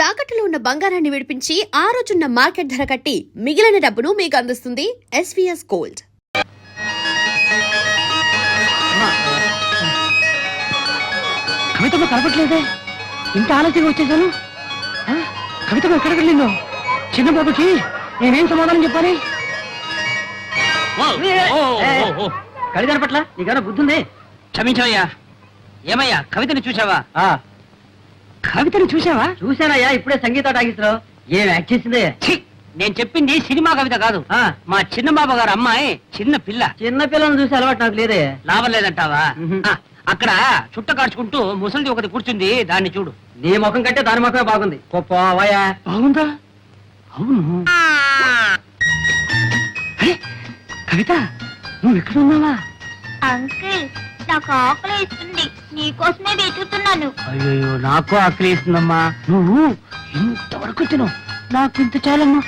తాకట్టులో ఉన్న బంగారాన్ని విడిపించి ఆ రోజున్న మార్కెట్ ధర కట్టి మిగిలిన డబ్బును మీకు అందిస్తుంది ఎస్వీఎస్ గోల్డ్. కవితమ్మ కనపట్లేదే, ఇంత ఆలస్యంగా వచ్చేసాను. కవితమ్మ ఎక్కడికి వెళ్ళిందో? చిన్న బాబుకి నేనేం సమాధానం చెప్పాలి? కవిత కనపట్ల నీకన్నా బుద్ధుంది? క్షమించవయ్యా. ఏమయ్యా, కవితని చూసావా? కవితని చూసావా? చూశానయ్యా, ఇప్పుడే సంగీత టాకీస్లో. ఏం యాక్ట్ చేసిందే? నేను చెప్పింది సినిమా కవిత కాదు, మా చిన్న బాబు గారు అమ్మాయి చిన్న పిల్ల. చిన్న పిల్లని చూసి అలవాటు నాకు లేదే. లాభం లేదంటావా? అక్కడ చుట్ట కాడ్చుకుంటూ ముసలిది ఒకటి కూర్చుంది, దాన్ని చూడు. నీ ముఖం కంటే దాని ముఖమే బాగుంది. పోవాయా? బాగుందా? అవును. కవిత, నువ్వు ఎక్కడ ఉన్నావా? అంకుల్, నాకు ఆకలి ఇస్తుంది, నీకోసమే వెతుకుతున్నాను. అయ్యో, నాకు ఆకలి ఇస్తుందమ్మా. నువ్వు ఇంతవరకు తిను, నాకు ఇంత చాలమ్మా.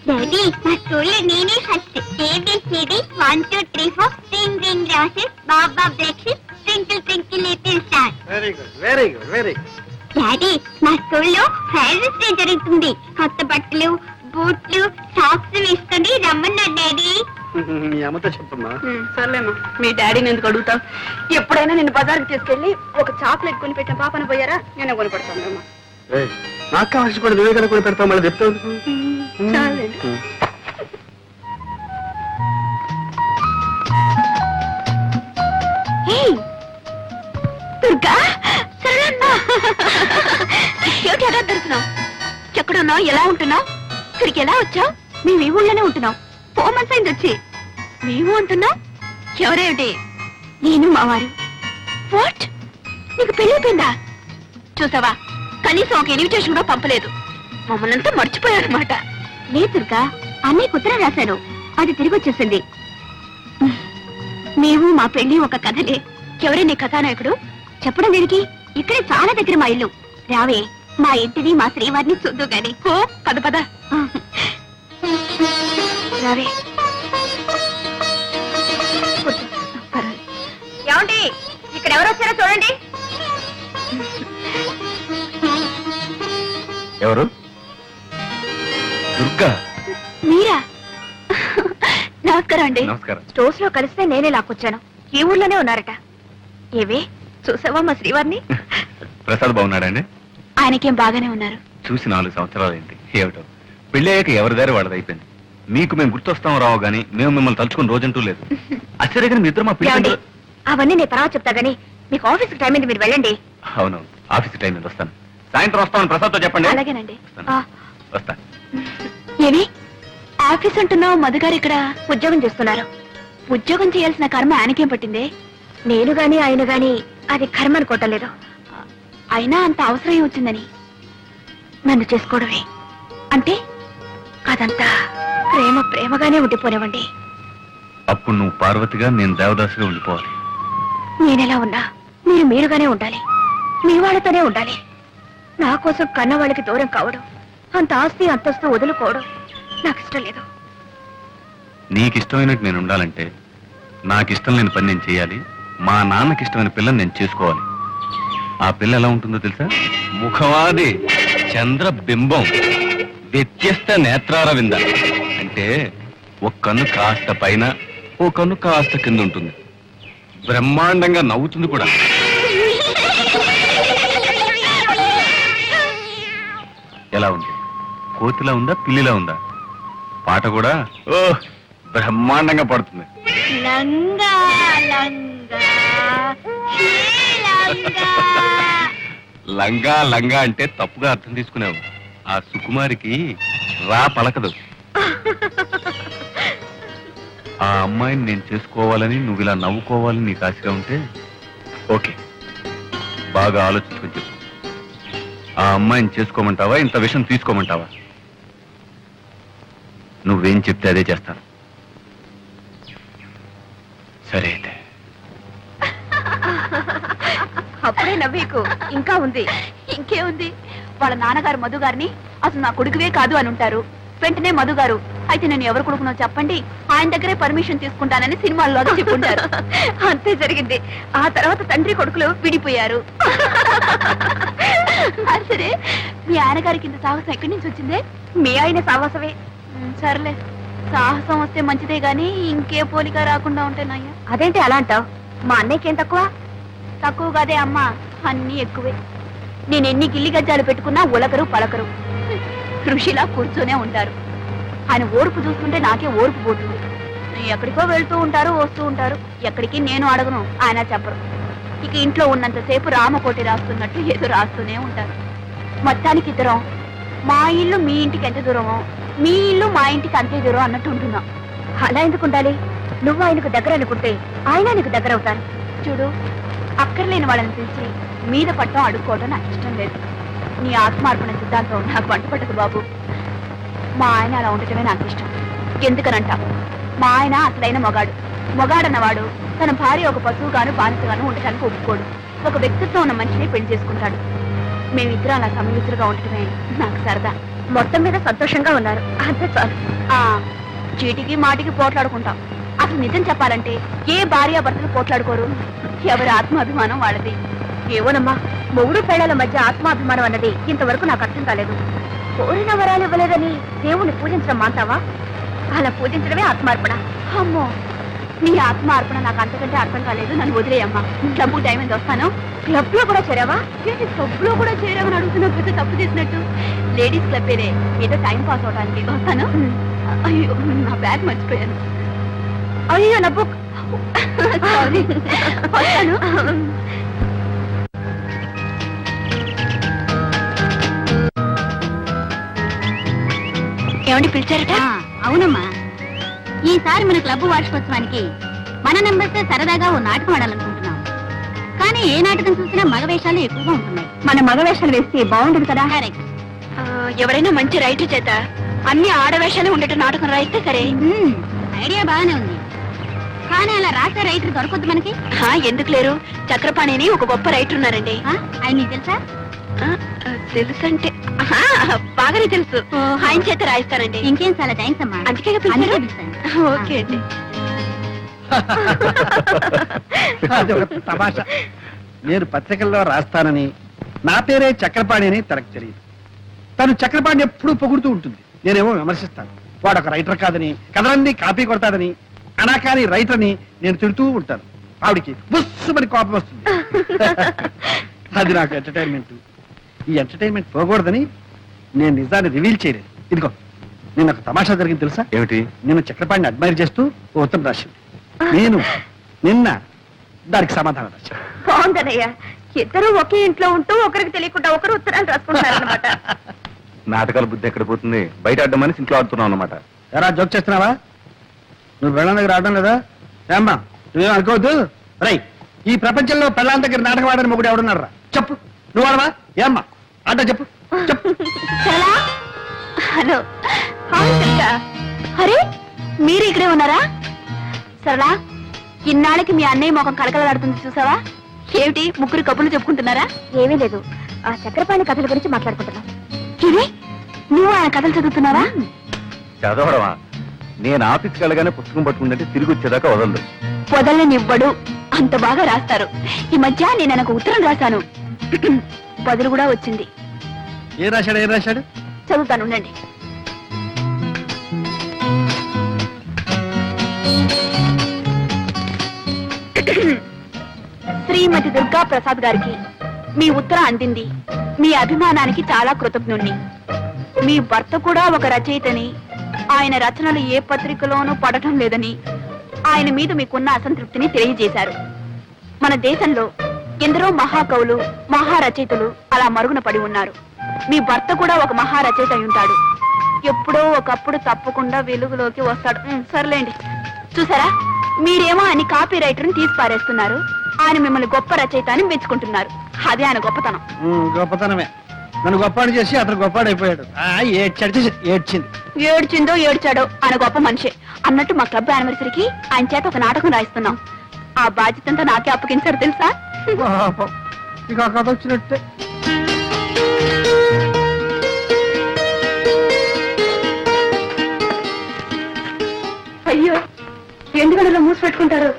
డాడీ, మా స్కూల్లో నేనే first. ABCD 1 2 3 4 ring ring roses, బాబా breakfast, twinkle twinkle little star. Very good, very good, very good. Daddy, మా స్కూల్లో ఫైర్స్ డే జరుగుతుంది. కొత్త బట్టలు, బూట్లు, సాక్స్ వేసుకొని రమ్మన్నారు డాడీ. మీ అమ్మతో చెప్పమ్మా. సర్లేమ్మా, మీ డాడీని ఎందుకు అడుగుతావు? ఎప్పుడైనా నేను బజార్కి తీసుకెళ్లి ఒక చాక్లెట్ కొని పెట్టిన పాపన పోయారా? నేనే కొని పెడతాను. నాకు కావాల్సి కూడా నువ్వే కనుక్కొని పెడతావు, మళ్ళీ చెప్తావు. దుర్గా, దొరుకుతున్నావు. ఎక్కడున్నావు? ఎలా ఉంటున్నావు? ఇక్కడికి ఎలా వచ్చావు? మేము ఈ ఊళ్ళోనే ఉంటున్నాం. 4 months అయింది వచ్చి. మేము ఉంటున్నాం. ఎవరేమిటి? నేను మా వారు. వాట్, నీకు పెళ్ళిపోయిందా? చూసావా, కనీసం ఒక ఇన్విటేషన్ కూడా పంపలేదు. మమ్మల్ని అంతా మర్చిపోయారనమాట. లేదు దుర్గా, అన్నయ్య ఉత్తరం రాశాను, అది తిరిగి వచ్చేసింది. మేము మా పెళ్లి ఒక కథలే. ఎవరే నీ కథానాయకుడు? చెప్పడం దేనికి? ఇక్కడే చాలా దగ్గర మా ఇల్లు. రావే, మా ఇంటిని మా శ్రీవారిని చూద్దు గాని. ఓ పద పద, రావే. ఏమండి, ఇక్కడ ఎవరు వచ్చారో చూడండి. ఎవరు? దుర్గా. మీరా? నమస్కారం అండి. నమస్కారం. స్టోర్స్ లో కలిస్తే నేనే లాక్కొచ్చాను. ఈ ఊర్లోనే ఉన్నారట. ఏవే, చూసావా మా శ్రీవారిని? ప్రసాద్ బాగున్నాడండి? ఆయనకేం బాగానే ఉన్నారు. చూసి 4 సంవత్సరాలు ఏంటి, ఏమిటో పెళ్లి అయ్యాక ఎవరి దారి వాళ్ళది అయిపోయింది. మీకు మేము గుర్తొస్తాం రావు గానీ మేము మిమ్మల్ని తలుచుకుని రోజంటూ లేదు. ఆశ్చర్యగా మీ ఇద్దరు మా పిల్లలు. అవన్నీ నేను తర్వాత చెప్తా గానీ మీకు ఆఫీస్కి టైం అయింది, మీరు వెళ్ళండి. అవును, ఆఫీస్ టైం మీద వస్తాను. సాయంత్రం వస్తామని ప్రసాద్ తో చెప్పండి. అలాగేనండి. వస్తా. ఏమి ఆఫీస్ అంటున్నావు? మధుగారు ఇక్కడ ఉద్యోగం చేస్తున్నారు. ఉద్యోగం చేయాల్సిన కర్మ ఆయనకేం పట్టింది? నేను గాని ఆయన గాని అది కర్మ అనుకోవటం లేదు. అయినా అంత అవసరం వచ్చిందని నన్ను చేసుకోవడమే అంటే అదంతా ప్రేమ ప్రేమగానే ఉండిపోనివ్వండి. అప్పుడు నువ్వు పార్వతిగా, నేను దేవదాసుగా ఉండిపోవాలి. నేనెలా ఉన్నా మీరు మీరుగానే ఉండాలి. మీ వాళ్ళతోనే ఉండాలి. నా కోసం కన్న వాళ్ళకి దూరం కావడం, అంత ఆస్తి అంతస్తు వదులుకోవడం నాకు ఇష్టం లేదు. నీకు ఇష్టమైనట్టు నేను ఉండాలంటే నాకు ఇష్టం లేని పని నేను చేయాలి. మా నాన్నకి ఇష్టమైన పిల్లని నేను చేసుకోవాలి. ఆ పిల్ల ఎలా ఉంటుందో తెలుసా? ముఖవాది, చంద్రబింబం, వ్యత్యస్త నేత్రారవింద. అంటే ఒక కన్ను కాస్త పైన, ఓ కన్ను కాస్త కింద ఉంటుంది. బ్రహ్మాండంగా నవ్వుతుంది కూడా. ఎలా ఉంది? కోతిలా ఉందా, పిల్లిలా ఉందా? పాట కూడా ఓ బ్రహ్మాండంగా పడుతుంది. లంగా లంగా లంగా లంగా అంటే తప్పుగా అర్థం తీసుకున్నావు. ఆ సుకుమారికి రా పలకదు. ఆ అమ్మాయిని నేను చేసుకోవాలని, నువ్వు ఇలా నవ్వుకోవాలని నీకు ఆశగా ఉంటే ఓకే, బాగా ఆలోచించుకొని చెప్పు. ఆ అమ్మాయిని చేసుకోమంటావా, ఇంత విషయం తీసుకోమంటావా? నువ్వేం చెప్తే అదే చేస్తాను. సరే అయితే. అప్పుడే నవ్వేకు, ఇంకా ఉంది. ఇంకేముంది? వాళ్ళ నాన్నగారు మధు గారిని అసలు నా కొడుకువే కాదు అని ఉంటారు. వెంటనే మధు గారు అయితే నేను ఎవరు కొడుకునో చెప్పండి, ఆయన దగ్గరే పర్మిషన్ తీసుకుంటానని సినిమాల్లో చెప్పుంటారు. అంతే జరిగింది. ఆ తర్వాత తండ్రి కొడుకులు విడిపోయారు. సరే, మీ ఆయన గారికి ఇంత సాహసం ఎక్కడి నుంచి వచ్చిందే? మీ ఆయన సాహసమే. సర్లే, సాహసం వస్తే మంచిదే గాని ఇంకే పోలిక రాకుండా ఉంటే నయ్యా. అదేంటి అలా అంటావు? మా అన్నయ్యకేం తక్కువ? తక్కువ కాదే అమ్మా, అన్నీ ఎక్కువే. నేను ఎన్ని గిల్లి గజ్జాలు పెట్టుకున్నా ఉలకరు పలకరు, ఋషిలా కూర్చొనే ఉంటారు. ఆయన ఓర్పు చూస్తుంటే నాకే ఓర్పు పోతుంది. ఎక్కడికో వెళ్తూ ఉంటారు, వస్తూ ఉంటారు. ఎక్కడికి నేను అడగను, ఆయన చెప్పరు. ఇక ఇంట్లో ఉన్నంతసేపు రామకోటి రాస్తున్నట్టు ఏదో రాస్తూనే ఉంటారు. మొత్తానికి ఇద్దరం మా ఇల్లు మీ ఇంటికి ఎంత దూరమో, మీ ఇల్లు మా ఇంటికి అంతే దూరం అన్నట్టు ఉంటున్నాం. అలా ఎందుకు ఉండాలి? నువ్వు ఆయనకు దగ్గర అనుకుంటే ఆయన నీకు దగ్గర అవుతారు. చూడు, అక్కర్లేని వాళ్ళని పిలిచి మీద పట్టడం అడుక్కోవడం నాకు ఇష్టం లేదు. నీ ఆత్మార్పణ సిద్ధాంతం నాకు వంటపట్టదు బాబు. మా ఆయన అలా ఉండటమే నాకు ఇష్టం. ఎందుకనంట, మా ఆయన అసలైన మొగాడన్నవాడు తన భార్య ఒక పశువుగాను బానిసగాను ఉండటానికి ఒప్పుకోడు. ఒక వ్యక్తిత్వం ఉన్న మనిషిని పెళ్లి చేసుకుంటాడు. మేమిద్దరం అలా సమయుతులుగా ఉండటమే నాకు సరదా. మొత్తం మీద సంతోషంగా ఉన్నారు, అంతే చాలు. చీటికి మాటికి పోట్లాడుకుంటాం. అసలు నిజం చెప్పాలంటే ఏ భార్యాభర్తలు పోట్లాడుకోరు. ఎవరి ఆత్మాభిమానం వాళ్ళది. ఏవోనమ్మా, మొగుడు పేడల మధ్య ఆత్మాభిమానం అన్నది ఇంతవరకు నాకు అర్థం కాలేదు. కోరిన వరాలు ఇవ్వలేదని దేవుణ్ణి పూజించడం మాంటావా? అలా పూజించడమే ఆత్మార్పణ. అమ్మో, నీ ఆత్మార్పణ నాకు అంతకంటే అర్థం కాలేదు. నన్ను వదిలేయమ్మా. క్లబ్ టైం ఎంత వస్తాను. క్లబ్ లో కూడా చేరావా? ఏంటి క్లబ్ లో కూడా చేరావని అడుగుతున్నా? పెద్ద తప్పు చేసినట్టు. లేడీస్ క్లబ్ ఏదో టైం పాస్ అవడానికి వస్తాను. అయ్యో, నా బ్యాగ్ మర్చిపోయాను. అయ్యో, నా బుక్. సారీ, వస్తాను. ఏమండి పిలిచారట? అవునమ్మా, ఈసారి మన క్లబ్ వార్షికోత్సవానికి మన నెంబర్స్ సరదాగా ఓ నాటకం ఆడాలనుకుంటున్నాం. కానీ ఏ నాటకం చూసినా మగ వేషాలు ఎక్కువగా ఉంటున్నాయి. మన మగ వేషాలు వేస్తే బాగుండదు కదా? కరెక్ట్. ఎవరైనా మంచి రైటర్ చేత అన్ని ఆడవేషాలు ఉండేట నాటకం రాయిస్తే సరే. ఐడియా బాగానే ఉంది, కానీ అలా రాసే రైటర్ దొరకొద్దు మనకి. ఎందుకు లేరు? చక్రపాణిని ఒక గొప్ప రైటర్ ఉన్నారండి. ఆయన నీకు తెలుసా? తెలుసంటే బాగానే తెలుసు. ఆయన చేత రాయిస్తానండి. ఇంకేం, చాలా థ్యాంక్స్ అమ్మా. అందుకే ఓకే అండి. అది ఒక తమాషా. నేను పత్రికల్లో రాస్తానని నా పేరే చక్రపాణి అని తనకు తెలియదు. తను చక్రపాణి ఎప్పుడూ పొగుడుతూ ఉంటుంది, నేనేమో విమర్శిస్తాను. వాడు ఒక రైటర్ కాదని, కథలన్నీ కాపీ కొడతాడని, అనాకాని రైటర్ అని నేను తిడుతూ ఉంటాను. ఆవిడికి బుస్సుమని కోపం వస్తుంది. అది నాకు ఎంటర్టైన్మెంట్. ఈ ఎంటర్టైన్మెంట్ పోకూడదని నేను నిజాన్ని రివీల్ చేయలేదు. ఇదిగో, నిన్న ఒక తమాషా జరిగింది తెలుసా? ఏమిటి? నిన్న చక్రపాణిని అడ్మైర్ చేస్తూ ఓ ఉత్తరం రాసింది. నేను నిన్న దానికి సమాధానం రాశాను. బాగుందనయ్యా, ఇద్దరు ఒకే ఇంట్లో ఉంటూ ఒకరికి తెలియకుండా ఒకరు ఉత్తరాలు రాసుకుంటారన్నమాట. నాటకాల బుద్ధి ఎక్కడ పోతుంది? బయట ఆడమని ఇంట్లో ఆడుతున్నావు అనమాట. ఎరా జోక్ చేస్తున్నావా? నువ్వు పెళ్ళాం దగ్గర ఆడడం లేదా? ఏమ్మా, నువ్వేం అనుకోవద్దు. రై, ఈ ప్రపంచంలో పెళ్ళాం దగ్గర నాటకం ఆడని మొగుడు ఎవడున్నారా? చెప్పు, నువ్వు ఆడవా? ఏమ్మా ఆట చెప్పు, చెప్పు. హలో, అరే మీరు ఇక్కడే ఉన్నారా? సరళా, ఇన్నాళ్ళకి మీ అన్నయ్య ముఖం కలకలాడుతుంది చూసావా? ఏమిటి, ముగ్గురు కబుర్లు చెప్పుకుంటున్నారా? ఏమీ లేదు, ఆ చక్రపాణి కథల గురించి మాట్లాడుకుంటున్నా. ఇది నువ్వు ఆయన కథలు చదువుతున్నావా? చదవడమా? నేను ఆఫీస్కి వెళ్ళగానే పుస్తకం పట్టుకుందంటే తిరిగి వచ్చేదాకా వదలదు. వదలనివ్వడు, అంత బాగా రాస్తారు. ఈ మధ్య నేను ఆయనకు ఉత్తరం రాశాను, బదులు కూడా వచ్చింది. ఏం రాశాడు? చదువుతాను, ఉండండి. శ్రీమతి దుర్గా ప్రసాద్ గారికి మీ ఉత్తరం అందింది. మీ అభిమానానికి చాలా కృతజ్ఞుణ్ణి. మీ భర్త కూడా ఒక రచయితని, ఆయన రచనలు ఏ పత్రికలోనూ పడటం లేదని, ఆయన మీద మీకున్న అసంతృప్తిని తెలియజేశారు. మన దేశంలో ఎందరో మహాకవులు, మహారచయితలు అలా మరుగున పడి ఉన్నారు. మీ భర్త కూడా ఒక మహారచయిత అయి ఉంటాడు. ఎప్పుడో ఒకప్పుడు తప్పకుండా వెలుగులోకి వస్తాడు. సర్లేండి. చూసారా, మీరేమో ఆయన కాపీ రైటర్ని తీసి పారేస్తున్నారు. ఆయన మిమ్మల్ని గొప్ప రచయిత అని మెచ్చుకుంటున్నారు. అదే ఆయన గొప్పతనం. గొప్పతనమే. నన్ను గొప్పాడు చేసి అతను గొప్పాడైపోయాడు. ఏడ్చిందో ఏడ్చాడో ఆయన గొప్ప మనిషి. అన్నట్టు మా క్లబ్ యానివర్సరీకి ఆయన చేత ఒక నాటకం రాయిస్తున్నాం. ఆ బాధ్యతంతా నాకే అప్పగించారు తెలుసా? ఇక ఆ కథ వచ్చినట్టే. ఎందుకలా మూసి పెట్టుకుంటారు?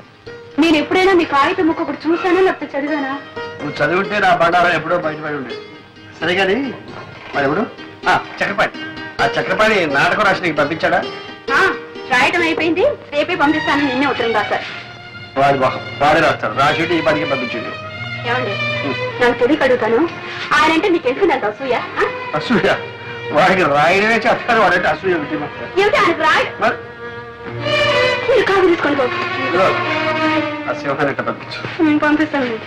నేను ఎప్పుడైనా మీ కాగితం ముక్క ఒకటి చూసానా లేకపోతే చదివానా? నువ్వు చదివితే నా బండారం ఎప్పుడో బయటపడి ఉండేది. సరే కానీ ఎవడు చక్రపాణి, ఆ చక్రపాణి నాటకం రాసి నీకు పంపించాడా? రాయటం అయిపోయింది, రేపే పంపిస్తాను. నిన్నే ఉత్తరం రాశారు. వాడి మొహం వాడే రాస్తాడు. రాసి ఈ పనికి పంపించండి. ఏమండి, నాకు తెలియక అడుగుతాను, ఆయన అంటే మీకు ఎందుకు నాకు అసూయ? అసూయ? వాడికి రాయడమే చేస్తాడు, వాడంటే అసూయ ఏమిటి ఆయనకు రాయ? మరి మీరు కాదు తీసుకోండి బాబు. ఇదిగో, ఆ సింహాన్ని ఎట్లా పంపించు. నేను పంపిస్తాను.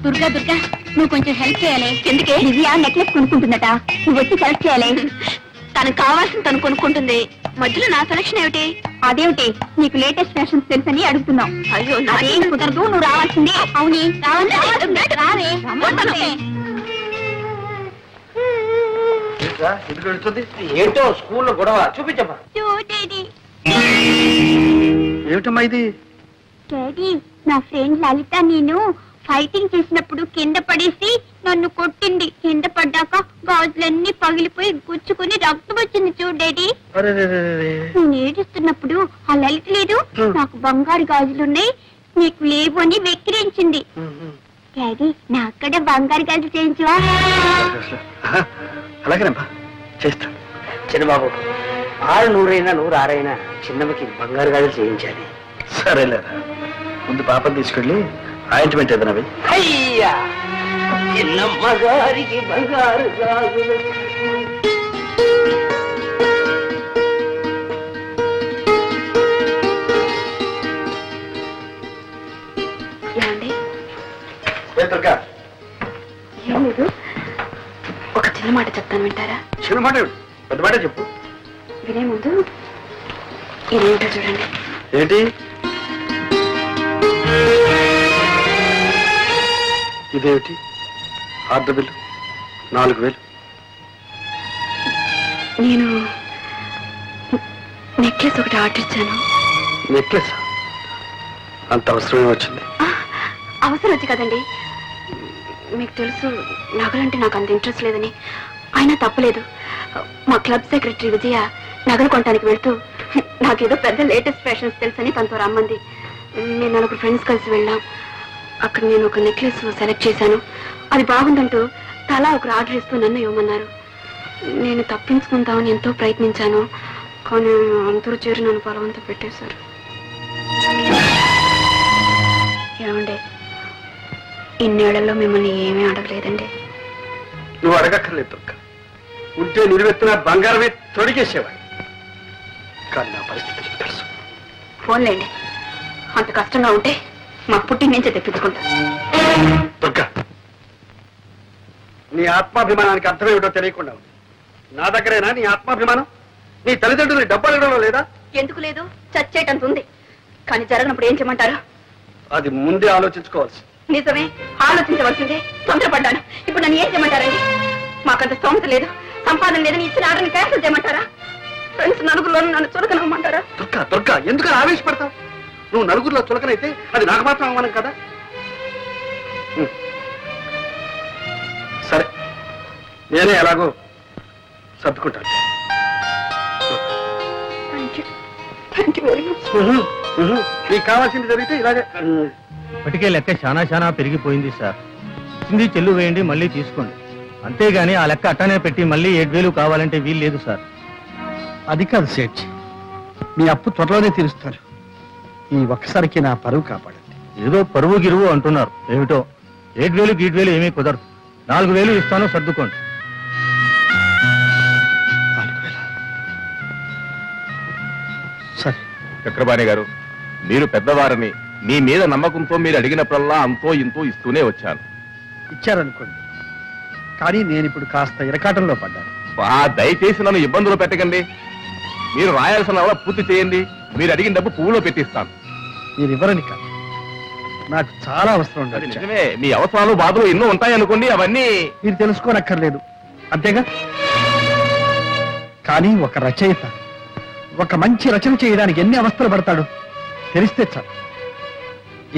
దుర్గా దుర్గా నువ్వు కొంచెం హెల్ప్ చేయాలి. ఎందుకే? దివ్య నెక్లెస్ కొనుక్కుంటుందట, నువ్వు వచ్చి సెలెక్ట్ చేయాలి. తనకు కావాల్సింది తను కొనుక్కుంటుంది, మధ్యలో నా సెలక్షన్ ఏమిటి? అదేమిటి, నీకు లేటెస్ట్ ఫ్యాషన్స్ తెలుసని అడుగుతున్నావు. అయ్యో అదేం కుదరదు, నువ్వు రావాల్సిందే. అవుని రావే. ఎందుకు వెళ్తుంది? ఏంటో స్కూల్లో గొడవ, చూపించమ్మా. చూడేది ఏమిటమ్మా ఇది? డాడీ, నా ఫ్రెండ్ లలిత నేను ఫైటింగ్ చేసినప్పుడు కింద పడేసి నన్ను కొట్టింది. కింద పడ్డాక గాజులన్నీ పగిలిపోయి గుచ్చుకుని రక్తం వచ్చింది చూడు డాడీ. నేను ఏడుస్తున్నప్పుడు ఆ లలిత లేదు, నాకు బంగారు గాజులున్నాయి నీకు లేవు అని వెక్కిరించింది. డాడీ, నా అక్కడ బంగారు గాజులు చేయించవా? అలాగేనమ్మా, చేస్తాను. చిన్నబాబు, 600 106 చిన్నమ్మకి బంగారు గాజులు చేయించాలి. సరేలేరా, ముందు పాపని తీసుకెళ్ళి ఆయింట్మెంట్ ఏదైనా అయ్యా, చిన్నమ్మ గారికి బంగారు గాజులు. ఏమండి, దుర్గా, ఏం లేదు, ఒక చిన్న మాట చెప్తాను, వింటారా? చిన్న మాట ఏమిటి? పెద్ద మాట చెప్పు. వినే ముందు ఇదేమిటో చూడండి. ఏంటి ఇదేమిటి? Order bill 4000. నేను నెక్లెస్ ఒకటి ఆర్డర్ ఇచ్చాను. నెక్లెస్? అంత అవసరమే వచ్చింది? అవసరం వచ్చి కదండి, మీకు తెలుసు నగలంటే నాకు అంత ఇంట్రెస్ట్ లేదని. అయినా తప్పలేదు, మా క్లబ్ సెక్రటరీ విజయ నగలు కొనడానికి వెళ్తూ నాకేదో పెద్ద లేటెస్ట్ ఫ్యాషన్స్ తెలుసని తనతో రమ్మంది. నేను 4 ఫ్రెండ్స్ కలిసి వెళ్ళాం. అక్కడ నేను ఒక నెక్లెస్ సెలెక్ట్ చేశాను. అది బాగుందంటూ తలా ఒకరు ఆర్డర్ ఇస్తూ నన్ను ఇవ్వమన్నారు. నేను తప్పించుకుందామని ఎంతో ప్రయత్నించాను, కానీ అందరూ చేరి నన్ను బలవంతం పెట్టేశారు. ఏమండి, ఇన్నేళ్లలో మిమ్మల్ని ఏమీ అడగలేదండి. నువ్వు అడగక్కర్లేదు దుర్గా, ఉంటే నిలువెత్తున బంగారమే తొడిగేసేవాడు. కానీ నా పరిస్థితి నీకు తెలుసు. ఫోన్లేండి, అంత కష్టంగా ఉంటే మా పుట్టి నుంచే తెప్పించుకుంటా. దుర్గా, నీ ఆత్మాభిమానానికి అర్థమేమిటో తెలియకుండా ఉంది. నా దగ్గరేనా నీ ఆత్మాభిమానం? నీ తల్లిదండ్రులు డబ్బు అడగడంలో లేదా? ఎందుకు లేదు, చచ్చేటంత ఉంది. కానీ జరగనప్పుడు ఏం చేయమంటారు? అది ముందే ఆలోచించుకోవాల్సి. నిజమే, ఆలోచించవలసిందే. తొందరపడ్డాను. ఇప్పుడు నన్ను ఏం చేయమంటారండి? మాకంత స్తోమత లేదు, సంపాదన లేదని ఇచ్చిన ఆర్డర్ని క్యాన్సిల్ చేయమంటారా? ఫ్రెండ్స్ నలుగురిలోనూ నన్ను చులకనమ్మంటారా? దుర్గా దుర్గా, ఎందుకు ఆవేశపడతావు? నువ్వు నలుగురిలో చులకనైతే అది నాకు మాత్రం అవమానం కదా. సరే, నేనే ఎలాగో సర్దుకుంటాను. Thank you very much. నీకు కావాల్సింది జరిగితే ఇలాగే. ఇప్పటికే లెక్క చాలా పెరిగిపోయింది సార్. ఇచ్చింది చెల్లు వేయండి, మళ్ళీ తీసుకోండి. అంతేగాని ఆ లెక్క అట్టనే పెట్టి మళ్ళీ 7000 కావాలంటే వీలు లేదు సార్. అది కాదు సేఠ్, మీ అప్పు త్వరలోనే తీరుస్తారు. ఈ ఒక్కసారికి నా పరువు కాపాడండి. ఏదో పరువు గిరువు అంటున్నారు, ఏమిటో 7000 గీట్వేలు ఏమీ కుదరదు. 4000 ఇస్తాను, సర్దుకోండి. 4000? సరే. చక్రపాణి గారు, మీరు పెద్దవారని మీ మీద నమ్మకంతో మీరు అడిగినప్పుడల్లా అంతో ఇంతో ఇస్తూనే వచ్చాను. ఇచ్చారనుకోండి, కానీ నేను ఇప్పుడు కాస్త ఇరకాటంలో పడ్డాను. దయచేసి నన్ను ఇబ్బందులు పెట్టకండి. మీరు రాయాల్సిన పూర్తి చేయండి. మీరు అడిగిన డబ్బు పువ్వులో పెట్టిస్తాను. మీరు ఇవ్వరని కాదు, నాకు చాలా అవసరం అది ఉండదు. నిజమే, మీ అవసరాలు బాధలు ఎన్నో ఉంటాయనుకోండి, అవన్నీ మీరు తెలుసుకోనక్కర్లేదు, అంతేగా. కానీ ఒక రచయిత ఒక మంచి రచన చేయడానికి ఎన్ని అవస్థలు పడతాడు తెలిస్తే చాలు.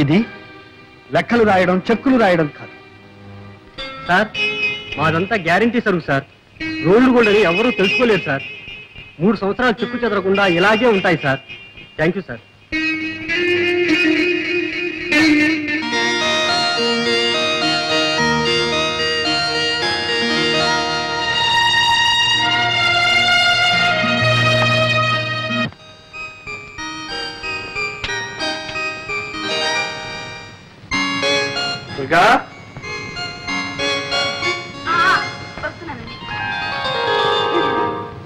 ఇది లెక్కలు రాయడం, చెక్కులు రాయడం కాదు. సార్, మాదంతా గ్యారంటీ సరుకు సార్. రోడ్లు కూడా ఎవరూ తెలుసుకోలేరు సార్. 3 సంవత్సరాలు చెక్కు చెదరకుండా ఇలాగే ఉంటాయి sir. Thank you sir. Durga, వస్తున్నానండి.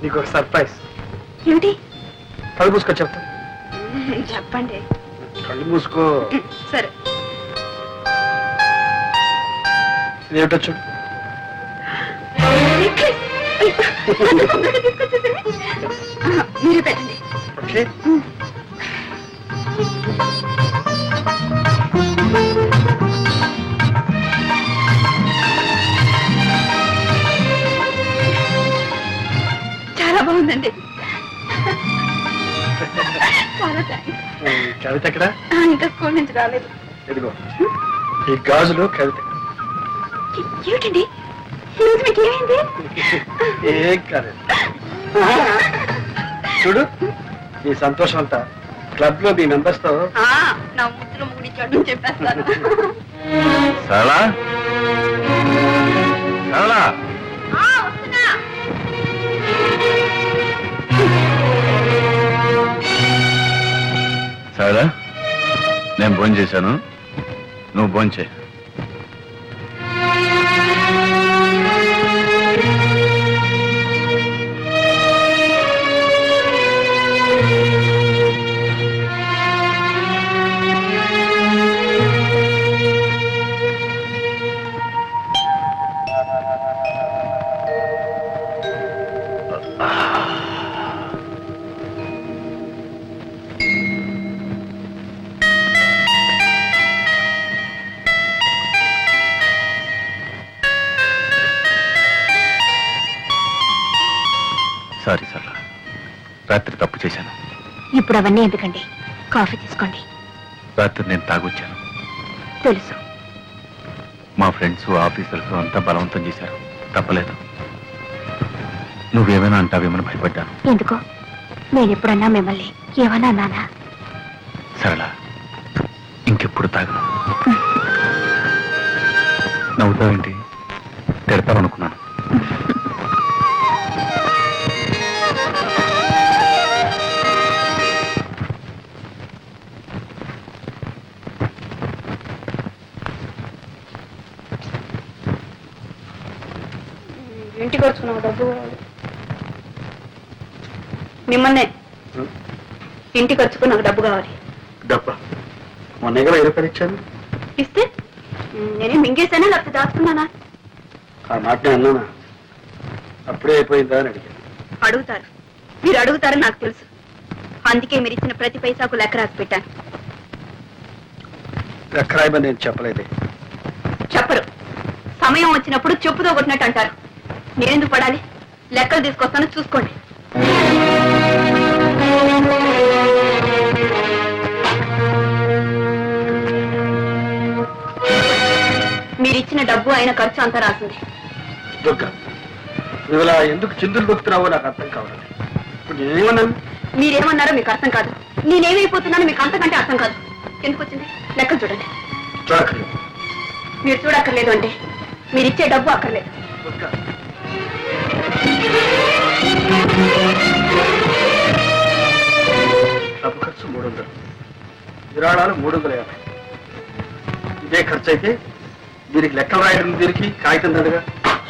నీకు ఒక సర్ప్రైజ్. ఏమిటి? కళ్ళు మూసుకో చెప్తా. చెప్పండి. కళ్ళు మూసుకో. సరే. ఇదేమిటో చూడు. మీరు పెట్టండి. ఓకే. చాలా బాగుందండి. చాలా థ్యాంక్స్. కవిత ఎక్కడ? ఇంకా స్కూల్ నుంచి రాలేదు. ఇదిగో ఈ గాజులు కవిత. ఏమిటండి ఈరోజు మీకు ఏమైంది? ఏం కాదు. చూడు, ఈ సంతోషం అంతా క్లబ్ లో మీ మెంబర్స్ తో. నా ముద్దులో ముగిడిచాడు చెప్పేస్తాను. సరళా, సరళా, వస్తున్నా. సరళా, నేను భోజనం చేశాను, నువ్వు భోజనం చేయి. సారీ సరళా, రాత్రి తప్పు చేశాను. ఇప్పుడు అవన్నీ ఎందుకండి? కాఫీ తీసుకోండి. రాత్రి నేను తాగొచ్చాను. తెలుసు. మా ఫ్రెండ్స్ ఆఫీసర్స్ అంతా బలవంతం చేశారు, తప్పలేదు. నువ్వేమైనా అంటావేమని భయపడ్డాను. ఎందుకో నేను ఎప్పుడన్నా మిమ్మల్ని ఏమన్నా అన్నానా? సరళ, ఇంకెప్పుడు తాగను. నవ్వుతావేంటి? తిడతావనుకున్నాను. ఇంటికి వచ్చుకున్నావు డబ్బు మిమ్మల్నే. ఇంటికి వచ్చుకు నాకు డబ్బు కావాలి. డబ్బా? మొన్న కూడా 20 రూపాయలు ఇచ్చాను. ఇస్తే నేనే మింగేసానా లేకపోతే దాచుకున్నానా? ఆ మాట నేను అన్నానా? అప్పుడే అయిపోయిందా అని అడిగాను. అడుగుతారు, మీరు అడుగుతారని నాకు తెలుసు. అందుకే మీరు ఇచ్చిన ప్రతి పైసాకు లెక్క రాసి పెట్టాను. ఎక్కడాయమని నేను చెప్పలేదే. చెప్పరు. సమయం వచ్చినప్పుడు చెప్పుతో కొట్టినట్టు అంటారు. నేనెందుకు పడాలి? లెక్కలు తీసుకొస్తాను, చూసుకోండి. మీరిచ్చిన డబ్బు అయిన ఖర్చు అంతా రాసింది. దుర్గా, నువ్వు ఇలా ఎందుకు చిందులు దొక్కుతున్నావో నాకు అర్థం కావాలి. ఇప్పుడు నేనేమన్నాను? మీరేమన్నారో మీకు అర్థం కాదు, నేనేమైపోతున్నానో మీకు అంతకంటే అర్థం కాదు. ఎందుకు వచ్చింది? లెక్కలు చూడండి. చూడక్కర్లేదు. మీరు చూడక్కర్లేదు అంటే మీరిచ్చే డబ్బు అక్కర్లేదు. దుర్గా, డబ్బు ఖర్చు 300, విరాళాలు 350. ఇదే ఖర్చు అయితే దీనికి లెక్కలు రాయడం, దీనికి కాగితం దండగా.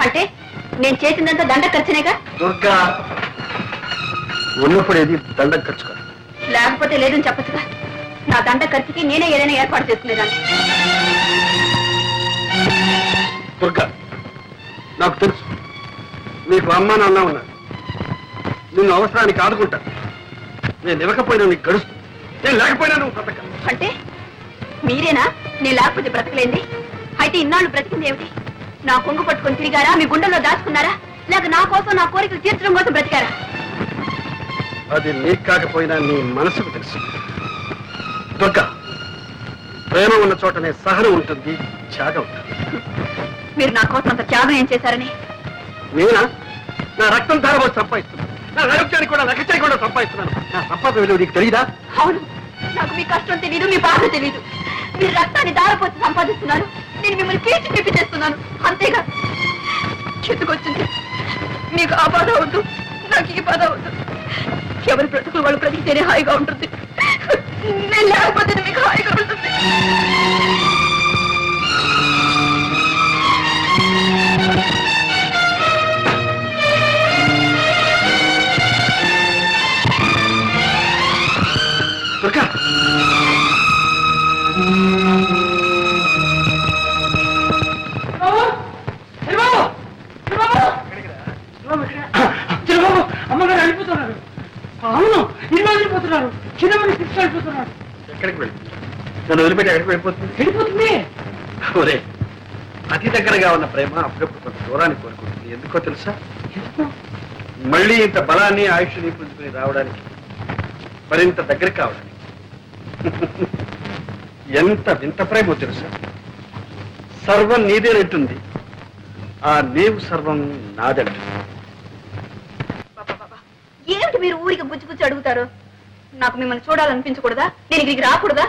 అంటే నేను చేసిందంతా దండ ఖర్చునేగా? దుర్గా, ఉన్నప్పుడు ఏది దండ ఖర్చు కాదు. లేకపోతే లేదని చెప్పచ్చుగా. నా దండ ఖర్చుకి నేనే ఏదైనా ఏర్పాటు చేసుకునేదాన్ని. దుర్గా, నాకు తెలుసు నీకు అమ్మ నాన్న ఉన్నారు. నిన్ను అవసరానికి ఆదుకుంటా. నేను ఇవ్వకపోయినా నీకు గడుస్తు, నేను లేకపోయినా నువ్వు బ్రతక. అంటే మీరేనా నేను లేకపోతే బ్రతకలేంది? అయితే ఇన్నాళ్ళు బ్రతికింది ఏమిటి? నా కొంగు పట్టుకొని తిరిగారా? మీ గుండెల్లో దాచుకున్నారా? లేక నా కోసం, నా కోరికలు తీర్చడం కోసం బ్రతికారా? అది నీకు కాకపోయినా నీ మనసుకు తెలుసు. దుర్గా, ప్రేమ ఉన్న చోటనే సహనం ఉంటుంది, త్యాగం ఉంటుంది. మీరు నా కోసం అంత త్యాగం ఏం చేశారని? నేనా? నా రక్తం ధారపోసి సంపాదిస్తున్నాను, నా ఆరోగ్యానికి కూడా లెక్క చేయకుండా సంపాదిస్తున్నాను. నా సంపాదన విలువ నీకు తెలియదా? అవును, నాకు మీ కష్టం తెలీదు, మీ బాధ తెలీదు. మీరు రక్తాన్ని దారపోసి సంపాదిస్తున్నారు, నేను మిమ్మల్ని పీల్చి పిప్పి చేస్తున్నాను, అంతేగా. చెట్టుకొచ్చింది, మీకు ఆ బాధ వద్దు, నాకు ఈ బాధ వద్దు. ఎవరి బ్రతుకులు వాళ్ళు బ్రతికితేనే హాయిగా ఉంటుంది, నేను లేకపోతే మీకు హాయిగా ఉంటుంది. దుర్గా, చిన్నబాబు, అమ్మగారు వెళ్ళిపోతున్నారు. అవును, ఇల్లు వెళ్ళిపోతున్నారు. చిన్నబాబు తీసుకెళ్ళిపోతున్నారు. ఎక్కడికి వెళ్ళి నన్ను వదిలిపెట్టి ఎక్కడికి వెళ్ళిపోతుంది? వెళ్ళిపోతుంది. ఒరే, అతి దగ్గరగా ఉన్న ప్రేమ అప్పుడప్పుడు కొంత దూరాన్ని కోరుకుంటుంది. ఎందుకో తెలుసా? మళ్ళీ ఇంత బలాన్ని ఆయుష్ని పుంజుకుని రావడానికి, మరింత దగ్గర కావడానికి. ఎంత వింత ప్రేమో తెలుసా? సర్వం నీదేనంటుంది, ఆ నీవు సర్వం నాదంటుంది. ఏమిటి మీరు ఊరికి గుచ్చి గుచ్చి అడుగుతారు? నాకు మిమ్మల్ని చూడాలనిపించకూడదా? నేను ఇక్కడికి రాకూడదా?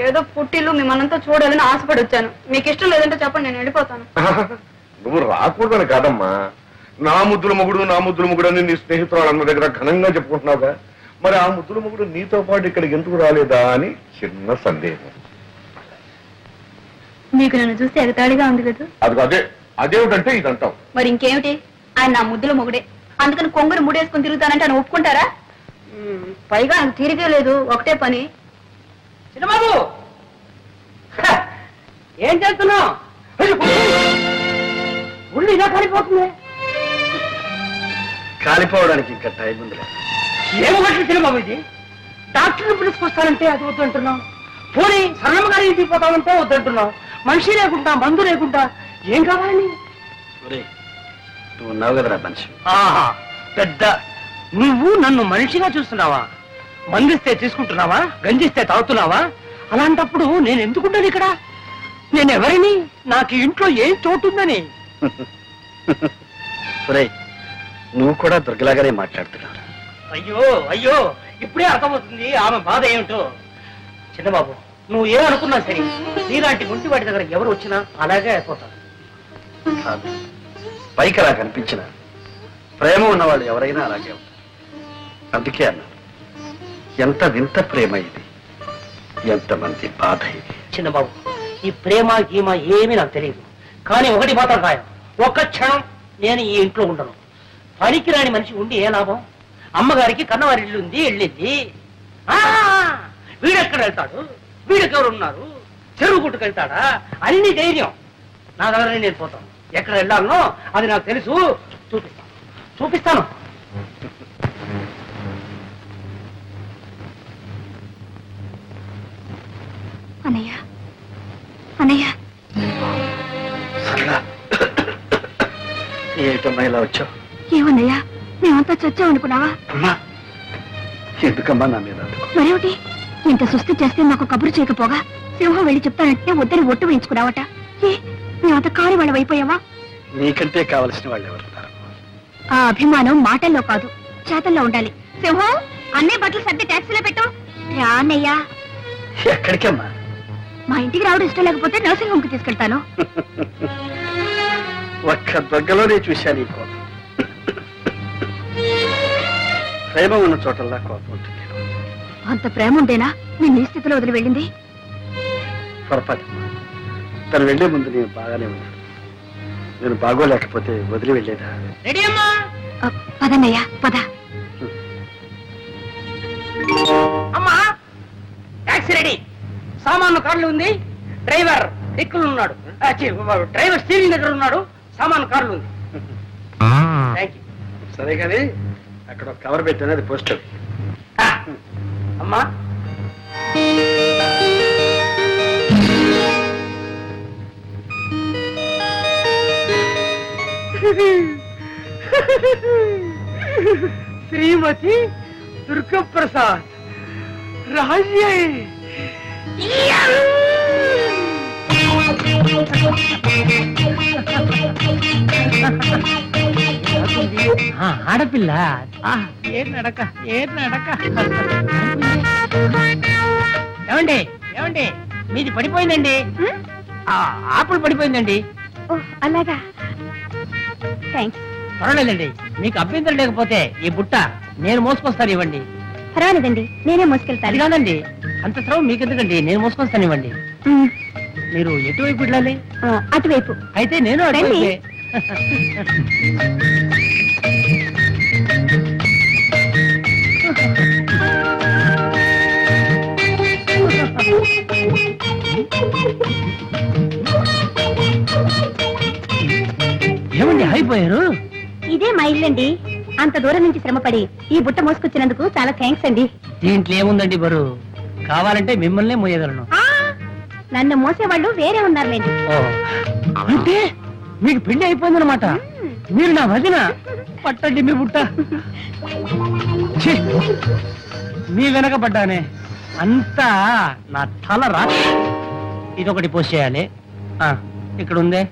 ఏదో పుట్టిల్లు మిమ్మల్ని చూడాలని ఆశపడి వచ్చాను. మీకు ఇష్టం లేదంటే చెప్పండి, నేను వెళ్ళిపోతాను. నువ్వు రాకూడదని కాదమ్మా, నా ముద్దుల మొగుడు అని నీ స్నేహితురాలు అన్న దగ్గర ఘనంగా చెప్పుకుంటున్నావుగా, మరి ఆ ముద్దుల మొగుడు నీతో పాటు ఇక్కడికి ఎందుకు రాలేదా అని చిన్న సందేహం. మీకు నన్ను చూస్తే ఎగతాళిగా ఉంది కదా? అదేమిటంటే ఇదంటావు. మరి ఇంకేమిటి? ఆయన నా ముద్దుల మొగుడే, అందుకని కొంగురు ముడేసుకుని తిరుగుతానంటే ఆయన ఒప్పుకుంటారా? పైగా ఆయన తీరిగే లేదు, ఒకటే పని. చిన్నబాబు, ఏం చేస్తున్నావు? ఒళ్ళు ఇలా కాలిపోతుంది. కాలిపోవడానికి ఇంకా టైం ఉందిలే. ఏమొకటి చిన్నబాబు, ఇది డాక్టర్ని పిలుచుకొస్తానంటే అది వద్దంటున్నాం. పోనీ సన్నమ్మ గారి ఇంటికి పోతామంటే వద్దంటున్నాం. మనిషి లేకుండా, మందు లేకుండా ఏం కావాలని? నువ్వు ఉన్నావు కదరా మనిషి. ఆహా, పెద్ద నువ్వు నన్ను మనిషిగా చూస్తున్నావా? మందిస్తే తీసుకుంటున్నావా? గంజిస్తే తాగుతున్నావా? అలాంటప్పుడు నేను ఎందుకుంటాను ఇక్కడ? నేను ఎవరిని? నాకు ఇంట్లో ఏం చోటుందని? నువ్వు కూడా దుర్గలాగానే మాట్లాడుతున్నావు. అయ్యో అయ్యో, ఇప్పుడే అర్థమవుతుంది ఆమె బాధ ఏమిటో. చిన్నబాబు, నువ్వు ఏమనుకున్నా సరే, నీలాంటి గుంటి వాటి దగ్గర ఎవరు వచ్చినా అలాగే అయిపోతారు. కాదు, పైకి అలా కనిపించిన ప్రేమ ఉన్నవాళ్ళు ఎవరైనా అలాగే ఉంటారు. అందుకే అన్నారు, ఎంత వింత ప్రేమ ఇది, ఎంతమంది బాధ ఇది. చిన్నబాబు, ఈ ప్రేమ గీమ ఏమీ నాకు తెలియదు. కానీ ఒకటి మాత్రం ఖాయం, ఒక్క క్షణం నేను ఈ ఇంట్లో ఉండను. పనికిరాని మనిషి ఉండి ఏ లాభం? అమ్మగారికి కన్నవారి ఇల్లు ఉంది, వెళ్ళింది. వీడెక్కడ వెళ్తాడు? వీడెవరున్నారు? చెరువు గుట్టుకెళ్తాడా? అన్ని ధైర్యం నా దగ్గర. నేను పోతాను, ఎక్కడ వెళ్ళాలనో అది నాకు తెలుసు. చూపిస్తాను. అన్నయ్య, అన్నయ్య, ఏమిటమ్మా ఇలా వచ్చావు? ఏమన్నయ్యా, మేమంతా చచ్చాం అనుకున్నావా? అమ్మా, ఎందుకమ్మా నా మీద? మరేమిటి, ఇంత సుస్థి చేస్తే నాకు కబురు చేయకపోగా సింహం వెళ్ళి చెప్తానంటే వద్దని ఒట్టు వేయించుకున్నావట. ఏ, మేమంత కాని వాళ్ళం అయిపోయావా? నీకంటే కావలసిన వాళ్ళు ఎవరున్నారు? ఆ అభిమానం మాటల్లో కాదు, చేతల్లో ఉండాలి. సింహం, అన్నీ బట్టలు సర్ది ట్యాక్సీలో పెట్టు. రా అన్నయ్యా. ఎక్కడికమ్మా? మా ఇంటికి రావడం ఇష్టం లేకపోతే నర్సింగ్ హోమ్ కి తీసుకెళ్తాను. ఒక్క దగ్గరలోనే చూశాను ఈ కోపం. ప్రేమ ఉన్న చోటల్లా కోపం ఉంటుంది. అంత ప్రేమ ఉంటేనా నేను నీ స్థితిలో వదిలి వెళ్ళింది? పొరపాటు. తను వెళ్లే ముందు నేను బాగానే ఉన్నాను. నేను బాగోలేకపోతే వదిలి వెళ్ళేదా? రెడీ అమ్మా? పదన్నయ్యా, పద. అమ్మా, టాక్సీ రెడీ. సామాను కార్లు ఉంది, డ్రైవర్ దిక్కులు ఉన్నాడు. డ్రైవర్ స్టీరింగ్ దగ్గర ఉన్నాడు, సామాను కార్లు ఉంది. Thank you. సరే కానీ అక్కడ ఒక కవర్ పెట్టాను, అది పోస్టర్. అమ్మా, శ్రీమతి దుర్గప్రసాద్ రాజ్యే. ఆడపిల్ల ఏ నడక ఏమండి ఏమండి మీది పడిపోయిందండి ఆకులు పడిపోయిందండి ఓ అలాగా థ్యాంక్స్. పర్వాలేదండి మీకు అభ్యంతరం లేకపోతే ఈ బుట్ట నేను మోసుకొస్తాను ఇవ్వండి. పర్వాలేదండి, నేనే మోసుకెళ్తాను. అది కాదండి, అంత శ్రమ మీకు ఎందుకండి, నేను మోసుకొస్తాను ఇవ్వండి. మీరు ఎటువైపు వెళ్ళాలి? అటువైపు. అయితే నేను అటువైపే. ఏమండి అయిపోయారు? ఇదే మా ఇల్లండి. అంత దూరం నుంచి శ్రమపడి ఈ బుట్ట మోసుకొచ్చినందుకు చాలా థ్యాంక్స్ అండి. దీంట్లో ఏముందండి బరు, కావాలంటే మిమ్మల్నే మోయగలను. నన్ను మోసేవాళ్ళు వేరే ఉన్నారులేండి. అంటే మీకు పెళ్లి అయిపోయిందనమాట. మీరు నా వదిన. పట్టండి మీ బుట్ట. ఛీ, మీ వెనకబడ్డానే అంతా నా తల రా. ఇదొకటి పోస్ట్ చేయాలి. ఇక్కడ ఉందే.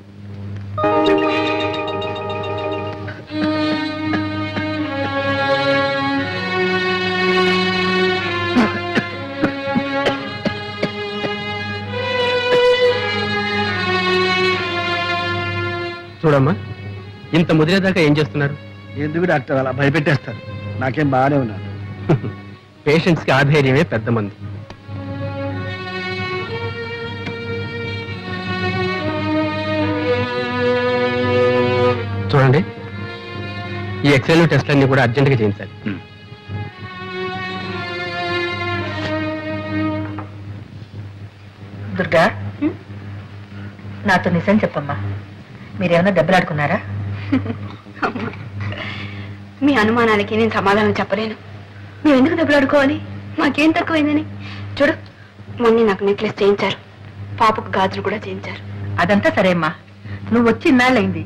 చూడమ్మా, ఇంత ముదిరేదాకా ఏం చేస్తున్నారు? ఎందుకు డాక్టర్ అలా భయపెట్టేస్తారు? నాకేం బాగానే ఉన్నాను. పేషెంట్స్ కి ఆధైర్యమే పెద్ద మంది. చూడండి, ఈ ఎక్స్రే టెస్ట్లన్నీ కూడా అర్జెంటుగా చేయించాలి. దుర్గా, నాతో నిజం చెప్పమ్మా, మీరేమన్నా దెబ్బలాడుకున్నారా? మీ అనుమానాలకి నేను సమాధానం చెప్పలేను. మేము ఎందుకు దెబ్బలాడుకోవాలి? మాకేం తక్కువైందని. చూడు, మొన్న నాకు నెక్లెస్ చేయించారు, పాపకు గాజులు కూడా చేయించారు. అదంతా సరే అమ్మా, నువ్వు వచ్చి ఇన్నాళ్ళైంది,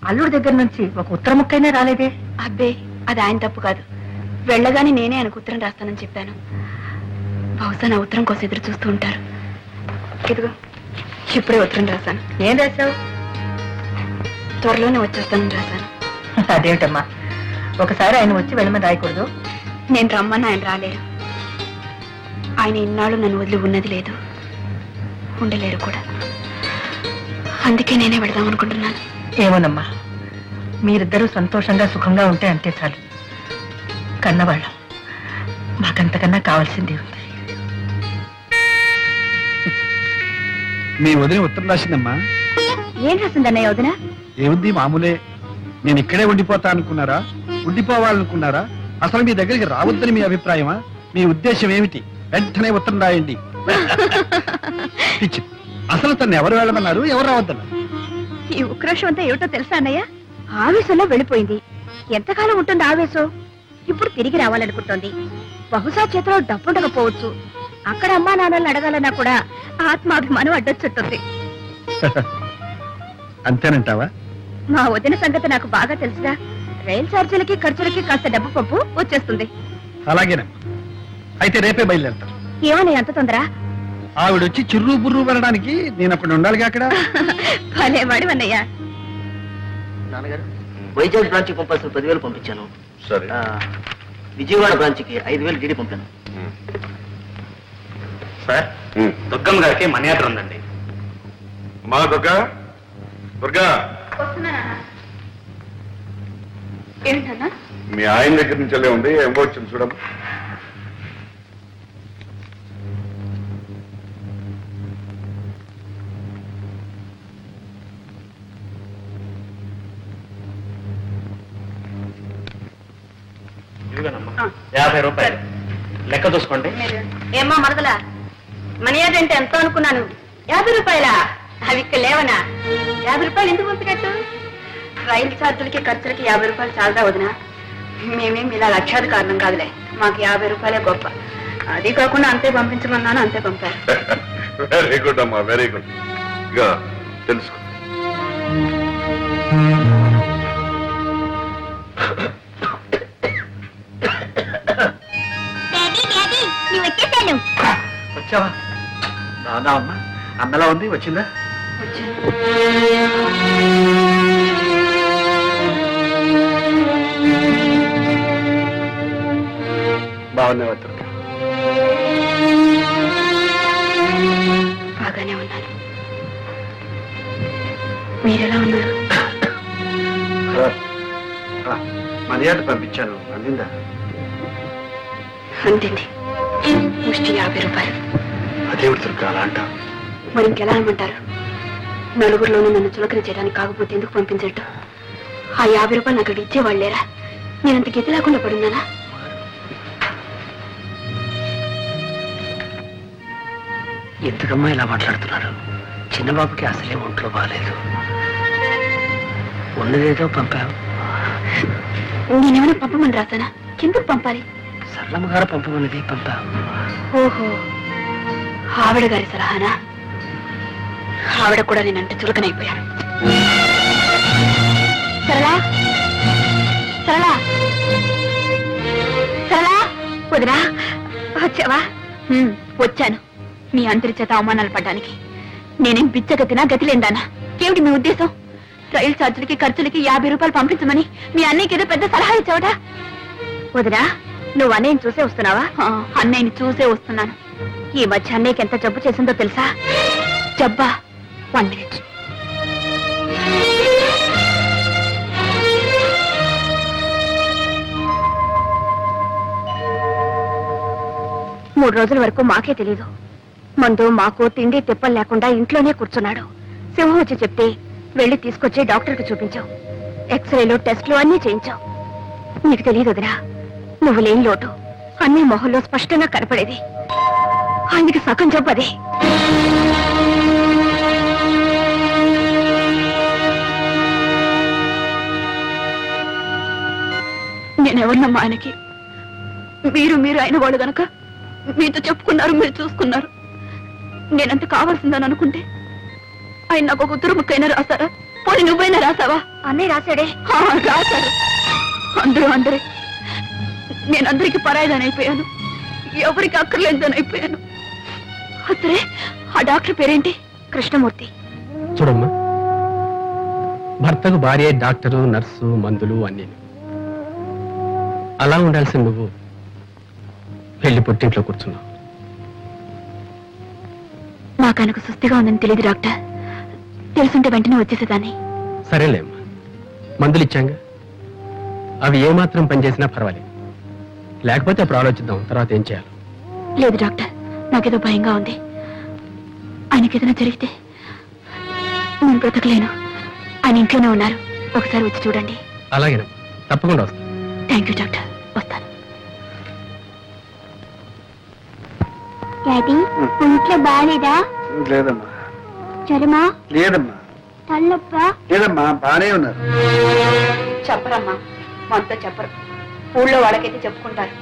అల్లుడి దగ్గర నుంచి ఒక ఉత్తర ముక్కైనా రాలేదే? అబ్బే, అది ఆయన తప్పు కాదు. వెళ్ళగానే నేనే ఆయనకు ఉత్తరం రాస్తానని చెప్పాను. బహుశా నా ఉత్తరం కోసం ఎదురు చూస్తూ ఉంటారు. ఇదిగో, ఇప్పుడే ఉత్తరం రాశాను. ఏం రాశావు? త్వరలోనే వచ్చేస్తానని రాశాను. అదేమిటమ్మా, ఒకసారి ఆయన వచ్చి వెళ్ళమని రాయకూడదు? నేను రమ్మని ఆయన రాలేరు. ఆయన ఇన్నాళ్ళు నన్ను వదిలి ఉన్నది లేదు, ఉండలేరు కూడా. అందుకే నేనే వెళదాం అనుకుంటున్నాను. ఏమోనమ్మా, మీరిద్దరూ సంతోషంగా సుఖంగా ఉంటే అంతే చాలు. కన్నవాళ్ళం, మాకంతకన్నా కావాల్సింది ఉంది. మీ వదిన ఉత్తరం రాసిందమ్మా. ఏం రాసిందన్నయ్య వదిన? ఏముంది, మామూలే. నేను ఇక్కడే ఉండిపోతా అనుకున్నారా? ఉండిపోవాలనుకున్నారా? అసలు మీ దగ్గరికి రావద్దని మీ అభిప్రాయమా? మీ ఉద్దేశం ఏమిటి? వెంటనే ఉత్తరం రాయండి. పిచ్చి. అసలు తను ఎవరు వెళ్ళమన్నారు, ఎవరు రావద్దన్నారు? ఈ ఉక్రోషం అంతా ఏమిటో తెలుసా అన్నయ్య? ఆవేశంలో వెళ్ళిపోయింది. ఎంతకాలం ఉంటుంది ఆవేశం? ఇప్పుడు తిరిగి రావాలనుకుంటోంది. బహుశా చేతిలో డబ్బుండకపోవచ్చు. అక్కడ అమ్మా నాన్నల్ని అడగాలన్నా కూడా ఆత్మాభిమానం అడ్డొచ్చుంటుంది. అంతేనంటావా? మా వదిన సంగతి నాకు బాగా తెలుసుగా. రైలు ఛార్జీలకి ఖర్చులకి కాస్త డబ్బు పప్పు వచ్చేస్తుంది. అలాగేనమ్మా, అయితే రేపే బయలుదేరుతాను. ఏమని అంత తొందర? ఆవిడొచ్చి చిర్రు బుర్రు వెళ్ళడానికి నేను అక్కడ ఉండాలిగా. అక్కడ భలేవాడు అన్నయ్య. నాన్నగారు, వైజాగ్ బ్రాంచ్కి పంపాల్సిన 10,000 పంపించాను. సరే. విజయవాడ బ్రాంచ్కి 5,000 డీడీ పంపాను. సార్, దుర్గమ్మ గారికి మనీ ఆర్డర్ ఉందండి. మా దుర్గా, దుర్గా, ఏంటన్నా? మీ ఆయన దగ్గర నుంచి వెళ్ళే ఉంది, ఏం వచ్చింది చూడమ్మా. ఇదిగోనమ్మా, 50 రూపాయలు లెక్క చూసుకోండి. ఏమ్మా మరదలా, మనీ ఆర్డర్ అంటే ఎంతో అనుకున్నాను. 50 రూపాయలా? అవి ఇక్కడ లేవనా? 50 రూపాయలు ఎందుకు పంపినట్టు? రైలు ఛార్జీలకి ఖర్చులకి 50 రూపాయలు చాలదా వదినా? మేమేం ఇలా లక్షాది కారణం కాదులే, మాకు 50 రూపాయలే గొప్ప. అది కాకుండా అంతే పంపించమన్నాను, అంతే పంపారు. వెరీ గుడ్ అమ్మా, వెరీ గుడ్. ఇక తెలుసుకో. నువ్వు వచ్చేసాను. వచ్చావా? రాదా అమ్మా? అన్నలా ఉంది, వచ్చిందా? వచ్చాను. బాగున్నావా దుర్గా? బాగానే ఉన్నాను. మీరెలా ఉన్నారు? మర్యాద పంపించాను, అందిందా? అందింది. ముష్టి 50 రూపాయలు. అదేమిటి దుర్గా అలా అంటావు? మరి ఇంకెలా అనమంటారు? నలుగురిలోనూ నన్ను చులకన చేయడానికి కాకపోతే ఎందుకు పంపించట్టు? ఆ 50 రూపాయలు నాకు అక్కడ ఇచ్చేవాళ్ళేరా? నేనంత గతి లేకుండా పడున్నానా? ఎందుకమ్మా ఇలా మాట్లాడుతున్నారు? చిన్నబాబుకి అసలే ఒంట్లో బాగాలేదు. ఉన్నదేదో పంపావు. నేనేమైనా పంపమని రాసానా? ఎందుకు పంపాలి? సరళమ్మ గారు పంపమన్నది పంపావు. ఓహో, ఆవిడ గారి సలహానా? ఆవిడ కూడా నేనంటే చులకనైపోయాను. సరళా, సరళా, సరళా, వదినా వచ్చావా? వచ్చాను. మీ అందరి చేత అవమానాలు పడ్డానికి. నేనేం బిచ్చగతినా, గతి లేదానా? ఏమిటి మీ ఉద్దేశం? రైలు ఛార్జీలకి ఖర్చులకి 50 రూపాయలు పంపించమని మీ అన్నయ్యకి ఏదో పెద్ద సలహా ఇచ్చావట. వదినా, నువ్వు అన్నయ్యని చూసే వస్తున్నావా? అన్నయ్యని చూసే వస్తున్నాను. ఈ మధ్య అన్నయ్యకి ఎంత జబ్బు చేసిందో తెలుసా? జబ్బా? 1 minute. మూడు రోజుల వరకు మాకే తెలీదు. మందు మాకు తిండి తిప్పలు లేకుండా ఇంట్లోనే కూర్చున్నాడు. సింహం వచ్చి చెప్తే వెళ్ళి తీసుకొచ్చి డాక్టర్కి చూపించావు. ఎక్స్రేలు టెస్ట్లు అన్నీ చేయించావు. నీకు తెలియదు వదినా, నువ్వు లేని లోటు అన్ని మొహంలో స్పష్టంగా కనపడేది. ఆయనకి సగం జబ్బు అదే. నేనెవరినమ్మా ఆయనకి? మీరు అయిన వాళ్ళు గనక మీతో చెప్పుకున్నారు, మీరు చూసుకున్నారు. నేనంత కావాల్సిందని అనుకుంటే ఆయన నాకు ఒక ఉత్తరం ముక్కైనా రాశారా? పోనీ నువ్వైనా రాసావా? అన్నీ రాశాడే. రాశాడు. అందరూ నేనందరికి పరాయిదని అయిపోయాను. ఎవరికి అక్కర్లేదని అయిపోయాను. సరే, ఆ డాక్టర్ పేరేంటి? కృష్ణమూర్తి. చూడమ్మా, భర్తకు భార్య డాక్టరు, నర్సు, మందులు అన్నీ. అలా ఉండాల్సిన నువ్వు వెళ్ళి పుట్టింట్లో కూర్చున్నావు. నాకు ఆయనకు సుస్థిగా ఉందని తెలియదు డాక్టర్. తెలుసుంటే వెంటనే వచ్చేసేదాన్ని. సరేలేమ్మా, మందులు ఇచ్చాంగా, అవి ఏమాత్రం పనిచేసినా పర్వాలేదు. లేకపోతే అప్పుడు ఆలోచిద్దాం తర్వాత ఏం చేయాలి. లేదు డాక్టర్, నాకేదో భయంగా ఉంది. ఆయనకి ఏదైనా జరిగితే నేను బ్రతకలేను. ఆయన ఇంట్లోనే ఉన్నారు, ఒకసారి వచ్చి చూడండి. అలాగేనమ్మా, తప్పకుండా వస్తాను. థ్యాంక్ యూ డాక్టర్, వస్తాను. డాడీ, ఒంట్లో బాగాలేదా? లేదమ్మా. జ్వరమా? లేదమ్మా. తలనొప్పా? లేదమ్మా, బానే ఉన్నారు. చెప్పరమ్మా, మనతో చెప్పరు. ఊళ్ళో వాళ్ళకైతే చెప్పుకుంటారు.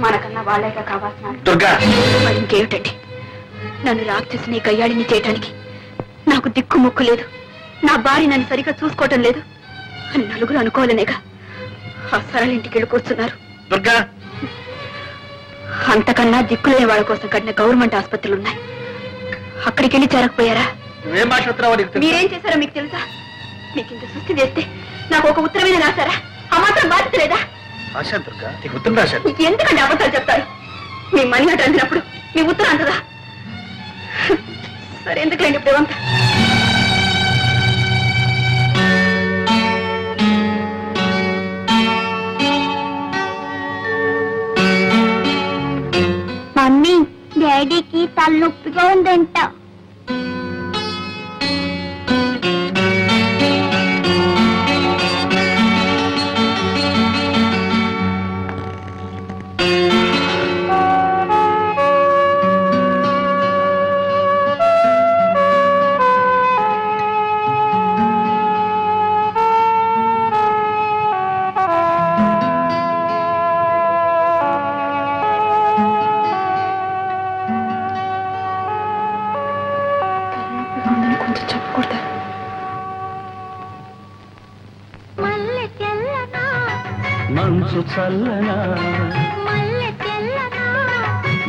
మనకన్నా వాళ్ళేగా కావాల్సిన. దుర్గా, మరి ఇంకేమిటండి? నన్ను రాక్షసిని కయ్యాళిని చేయటానికి నాకు దిక్కు ముక్కు లేదు. నా భార్య నన్ను సరిగ్గా చూసుకోవటం లేదు అని నలుగురు అనుకోవాలనేగా ఆ సరళ ఇంటికి వెళ్ళి కూర్చున్నారు. దుర్గా, అంతకన్నా దిక్కులేని వాళ్ళ కోసం కట్టిన గవర్నమెంట్ ఆసుపత్రులు ఉన్నాయి. అక్కడికి వెళ్ళి చేరకపోయారా? నువ్వేం మాట్లాడుతున్నావో నీకు తెలుసా? మీరేం చేశారో మీకు తెలుసా? మీకు ఇంత సుస్థి చేస్తే నాకు ఒక ఉత్తరమైన రాశారా? ఆ మాత్రం బాధ్యత లేదా? రాశాను దుర్గా, నీకు ఉత్తరం రాశాను. ఎందుకంటే అబద్ధాలు చెప్తారు? మీ మనీ అటు అందినప్పుడు మీ ఉత్తరం అంతదా? సరే, ఎందుకులేండి ఇప్పుడు ఇవంతా. మమ్మీ, డాడీకి తలనొప్పిగా ఉందంట. కొంచెం చెప్పకూడదా? మల్లె తెల్లనా, మంచు చల్లనా, మల్లె తెల్లనా,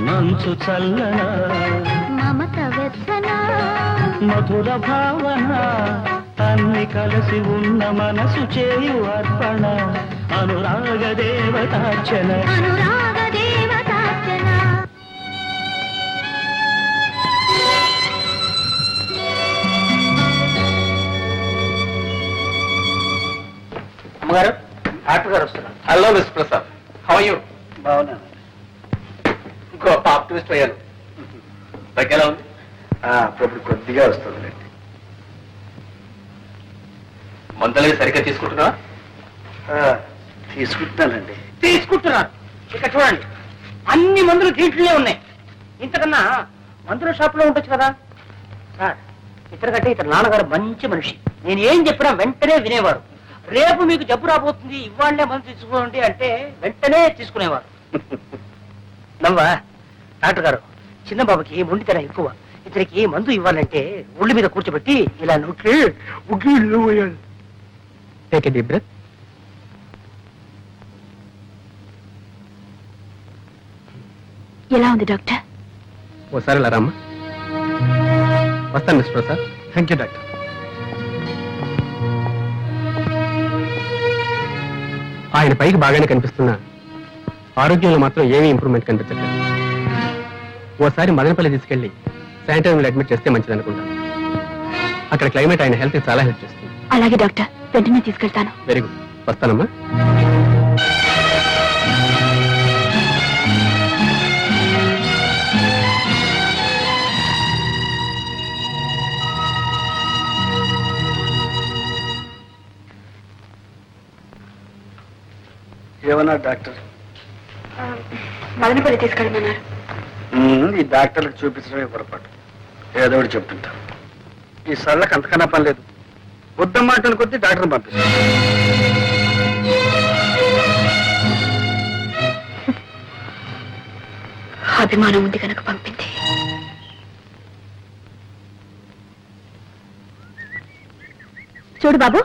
మంచు చల్లనా, మమత వెచ్చనా, మధుర భావన, అన్ని కలిసి ఉన్న మనసు చేయు అర్పణ, అనురాగ దేవతార్చన, అనురాగ దేవతార్చన. అమ్మగారు డాక్టర్ గారు వస్తున్నారు. Hello miss Prasad, how you? బాగున్నాను. గొప్ప ఆప్టిమిస్ట్ అయ్యాను. దగ్గర ఉంది. అప్పుడు కొద్దిగా వస్తుంది. మందులవి సరిగ్గా తీసుకుంటున్నా? తీసుకుంటున్నానండి. తీసుకుంటున్నారు. ఇక్కడ చూడండి, అన్ని మందులు దీంట్లోనే ఉన్నాయి. ఇంతకన్నా మందుల షాప్ లో ఉండొచ్చు కదా సార్. ఇతరకంటే ఇతర నాన్నగారు మంచి మనిషి. నేను ఏం చెప్పినా వెంటనే వినేవారు. రేపు మీకు జబ్బు రాబోతుంది, ఇవాళ్లే మందు తీసుకోండి అంటే వెంటనే తీసుకునేవారు. నవ్వా డాక్టర్ గారు, చిన్న బాబుకి మొండితనం ఎక్కువ. ఇతనికి మందు ఇవ్వాలంటే ఒళ్ళు మీద కూర్చోబెట్టి ఇలా నొక్కి టేక్ ఎ డీప్ బ్రెత్. ఎలా ఉంది డాక్టర్? ఓసారి ఇలా రామ్మా. వస్తాను miss Prasad. Thank you doctor. ఆయన పైకి బాగానే కనిపిస్తున్నా ఆరోగ్యంలో మాత్రం ఏమీ ఇంప్రూవ్మెంట్ కనిపించట్లేదు. ఓసారి మదనపల్లి తీసుకెళ్లి శానిటోరియంలో అడ్మిట్ చేస్తే మంచిది అనుకుంటాను. అక్కడ క్లైమేట్ ఆయన హెల్త్ చాలా హెల్ప్ చేస్తుంది. అలాగే డాక్టర్, వెంటనే తీసుకెళ్తాను. వెరీ గుడ్, వస్తానమ్మా. ఏమన్నా డాక్టర్? మదనపల్లి తీసుకెళ్ళమన్నారు. ఈ డాక్టర్లకు చూపించడమే పొరపాటు. ఏదో ఒకటి చెప్తుంటా. ఈ సళ్ళకి అంతకన్నా పని లేదు. వద్దమ్మాటను కొద్దీ డాక్టర్ని పంపిస్తాను. అభిమానం ఉంది కనుక పంపింది. చూడు బాబు,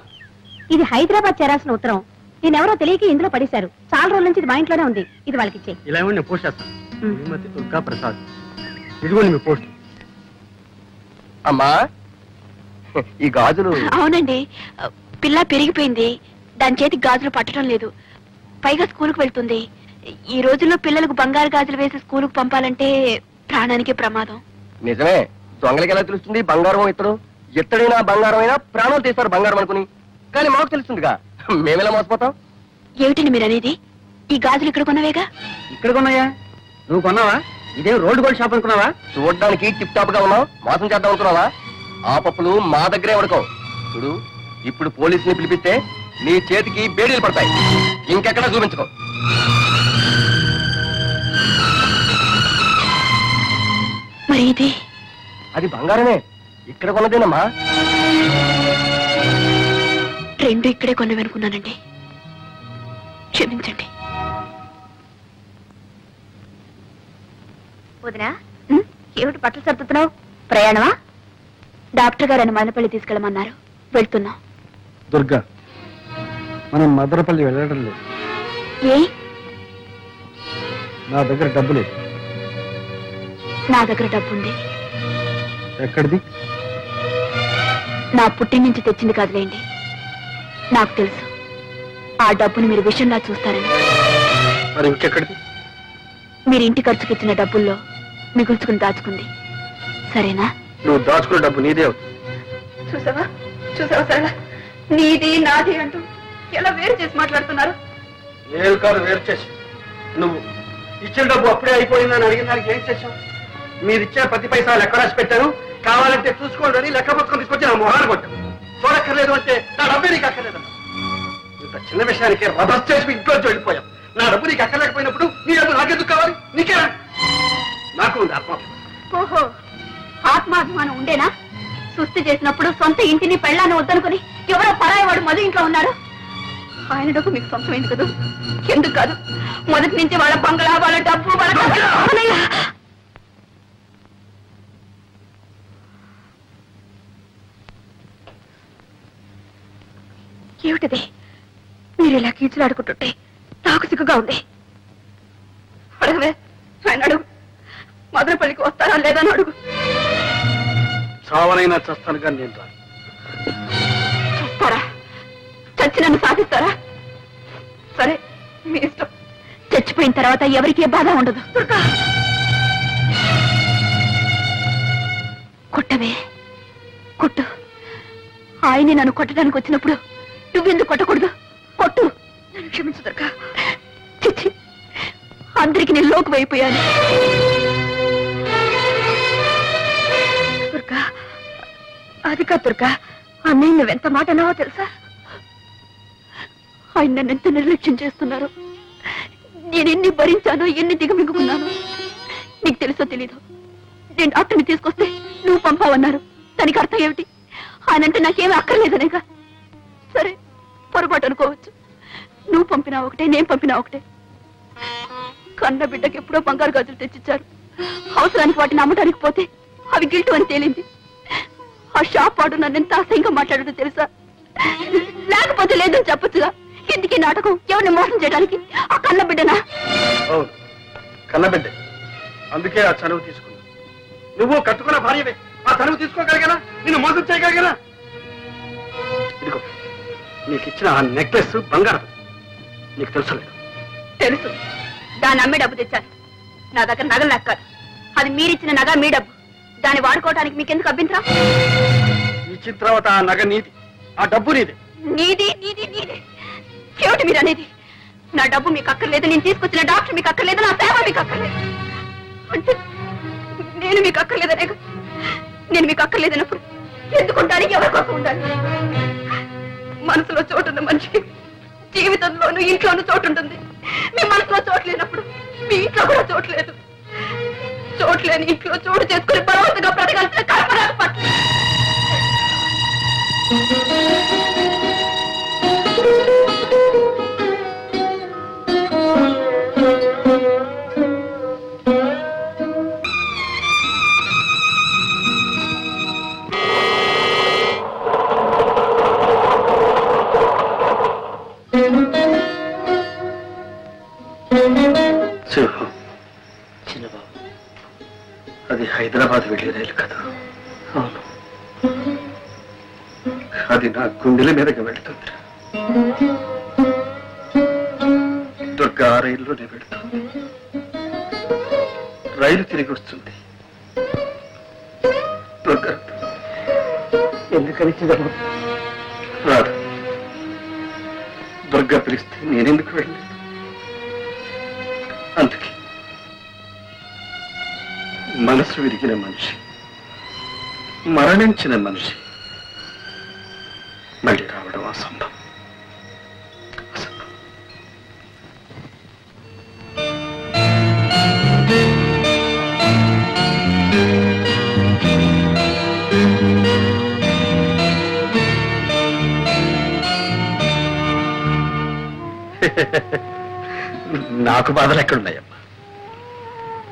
ఇది హైదరాబాద్ చేరాల్సిన ఉత్తరం. నేనెవరో తెలియక ఇందులో పడేశారు. చాలా రోజుల నుంచి ఇది మా ఇంట్లోనే ఉంది. ఇది వాళ్ళకి ఇచ్చే. ఇలా ఇవ్వండి, నేను పోస్ట్ చేస్తాను. శ్రీమతి దుర్గా ప్రసాద్. ఇదిగోండి మీ పోస్ట్. అమ్మా, ఈ గాజులు అవునండి, పిల్ల పెరిగిపోయింది. దాని చేతికి గాజులు పట్టడం లేదు. పైగా స్కూల్కి వెళ్తుంది. ఈ రోజుల్లో పిల్లలకు బంగారు గాజులు వేసి స్కూలుకు పంపాలంటే ప్రాణానికి ప్రమాదం. నిజమే. దొంగలకి ఎలా తెలుస్తుంది బంగారం ఇతడు? ఎత్తడైనా బంగారం అయినా ప్రాణాలు తీస్తారు బంగారం అనుకుని. కానీ మాకు తెలుస్తుందిగా, మేమెలా మోసపోతాం? ఏమిటండి మీరు అనేది? ఈ గాజులు ఇక్కడ కొన్నవేగా? ఇక్కడ కొన్నాయా? నువ్వు కొన్నావా? ఇదేం రోడ్డు గోల్డ్ షాప్ అనుకున్నావా? చూడడానికి టిప్ టాప్ గా ఉన్నావు, మోసం చేద్దాం అనుకున్నావా? ఆ పప్పులు మా దగ్గరే ఉడకవు. చూడు, ఇప్పుడు పోలీసుని పిలిపిస్తే నీ చేతికి బేడీలు పడతాయి. ఇంకెక్కడా చూపించుకో. మరి ఇది? అది బంగారమే, ఇక్కడ కొన్నదేనమ్మా. రెండు ఇక్కడే కొన్నవనుకున్నానండి, క్షమించండి. వదినా, ఏమిటి బట్టలు సర్దుతున్నావు? ప్రయాణమా? డాక్టర్ గారు అని మదనపల్లి తీసుకెళ్ళమన్నారు, వెళ్తున్నాం. దుర్గా, మనం మదనపల్లి వెళ్ళడం లేదు. ఏ? నా దగ్గర డబ్బు లేదు. నా దగ్గర డబ్బుంది. ఎక్కడిది? నా పుట్టిన నుంచి తెచ్చింది కాదులేండి. నాకు తెలుసు ఆ డబ్బుని మీరు విషయంలా చూస్తారని. మరి ఇంకెక్కడిది? మీరు ఇంటి ఖర్చుకి ఇచ్చిన డబ్బుల్లో మిగుల్చుకుని దాచుకుంది. సరేనా? నువ్వు దాచుకున్న డబ్బు నీదే అవుతుంది. చూసావా చూసావా సరళ, నీది నాది అంటూ ఎలా వేరు చేసి మాట్లాడుతున్నారు. నేను కాదు వేరు చేసి, నువ్వు ఇచ్చిన డబ్బు అప్పుడే అయిపోయిందని అడిగిన దానికి ఏం చేశావు? మీరు ఇచ్చిన ప్రతి పైసా లెక్క రాసి పెట్టాను. కావాలంటే చూసుకోండి అని లెక్క పుస్తకం తీసుకొచ్చి నా మొహాన్ని కొట్టాను. చూడక్కర్లేదు అంటే నా డబ్బు నీకు అక్కర్లేదు. ఇంత చిన్న విషయానికి రభస్ చేసి ఇంట్లో వెళ్ళిపోయాం. నా డబ్బు నీకు అక్కర్లేకపోయినప్పుడు నీ డబ్బు నాకెందుకు కావాలి? నీకే నాకు ఉంది ఆత్మాభిమానం. ఓహో, ఆత్మాభిమానం ఉండేనా? సుస్థి చేసినప్పుడు సొంత ఇంటిని పెళ్ళాన్ని వద్దనుకుని ఎవరో పరాయవాడు మధు ఇంట్లో ఉన్నారు. ఆయన డబ్బు మీకు సొంతమైంది కదా? ఎందుకు కాదు? మొదటి నుంచి వాళ్ళ బంగళా, వాళ్ళ డబ్బు, వాళ్ళ ఏమిటది? మీరు ఇలా కీచులాడుకుంటుంటే నాకు సిగ్గుగా ఉంది. అడగవే, ఆయన అడుగు. మదనపల్లికి వస్తారా లేదా అని అడుగు. చావనైనా చస్తాను కానీ నేను రాను. చస్తారా? చచ్చి నన్ను సాధిస్తారా? సరే, మీ ఇష్టం. చచ్చిపోయిన తర్వాత ఎవరికి ఏ బాధ ఉండదు. కొట్టవే, కొట్టు. ఆయన్ని నన్ను కొట్టడానికి వచ్చినప్పుడు నువ్వెందుకు కొట్టకూడదు? కొట్టు, నన్ను క్షమించు దుర్గా. చిచ్చి, అందరికి నేను లోకు అయిపోయాను. దుర్గా, అది కాదు దుర్గా, అన్నయ్య నువ్వెంత మాట అన్నావో తెలుసా? ఆయన నన్ను ఎంత నిర్లక్ష్యం చేస్తున్నారు. నేను ఎన్ని భరించానో, ఎన్ని దిగమింగుకున్నాను. నీకు తెలుసో తెలీదు, నేను డాక్టర్ని తీసుకొస్తే నువ్వు పంపావన్నారు. దానికి అర్థం ఏమిటి? ఆయనంటే నాకేమీ అక్కర్లేదనేగా. సరే, పొరపాటు అనుకోవచ్చు. నువ్వు పంపినా ఒకటే, నేను పంపినా ఒకటే. కన్న బిడ్డకి ఎప్పుడో బంగారు గాజులు తెచ్చిచ్చారు. అవసరానికి వాటిని అమ్మటానికి పోతే అవి గిల్టు అని తేలింది. ఆ షాప్ వాడు నన్ను ఎంత అసహ్యంగా మాట్లాడదో తెలుసా? లేకపోతే లేదని చెప్పొచ్చుగా. ఎందుకీ నాటకం? ఎవరిని మోసం చేయడానికి? ఆ కన్న బిడ్డనా? అవును, కన్నబిడ్డ. అందుకే ఆ చనువు తీసుకున్నా. నువ్వు కట్టుకున్న భార్యవే, ఆ చనువు తీసుకోగలిగానా? నిన్ను మోసం చేయగలిగానా? ఇదిగో నీకు ఇచ్చిన ఆ నెక్లెస్ బంగారం, నీకు తెలుసలేదు. తెలుసు, దాన్ని అమ్మే డబ్బు తెచ్చాను. నా దగ్గర నగలు లెక్కాలి. అది మీరిచ్చిన నగ, మీ డబ్బు. దాన్ని వాడుకోవడానికి మీకెందుకు అభ్యంతరం? ఇచ్చిన తర్వాత ఆ నగ నీది, ఆ డబ్బు నీది. నీది నీది నీది ఏమిటి మీరు అనేది? నా డబ్బు మీకు అక్కర్లేదు, నేను తీసుకొచ్చిన డాక్టర్ మీకు అక్కర్లేదు, నా సేవ మీకు అక్కర్లేదు. అంటే నేను మీకు అక్కర్లేదనే? నేను మీకు అక్కర్లేదన్నప్పుడు ఎందుకుంటానికి ఎవరి కోసం ఉండాలి? మనసులో చోటున్న మనిషికి జీవితంలోనూ ఇంట్లోనూ చోటు ఉంటుంది. మీ మనసులో చోటు లేనప్పుడు మీ ఇంట్లో కూడా చోటు లేదు. చోట్లేని ఇంట్లో చోటు చేసుకుని బలవంతంగా బ్రతకాల్సిన కర్మ నాకు పట్ల. చిన్నబాబు, అది హైదరాబాద్ వెళ్ళే రైలు కదా? అవును, అది నా గుండెల మీదకి వెళ్తుంది. దుర్గా ఆ రైల్లోనే వెళ్తుంది. రైలు తిరిగి వస్తుంది. దుర్గా ఎందుకని చిన్నబాబు రాదు. దుర్గా పిలిస్తే నేనెందుకు వెళ్ళలేదు? అందుకే మనసు విరిగిన మనిషి, మరణించిన మనిషి మళ్ళీ రావడం అసంభవం. నాకు బాధలు ఎక్కడున్నాయమ్మా?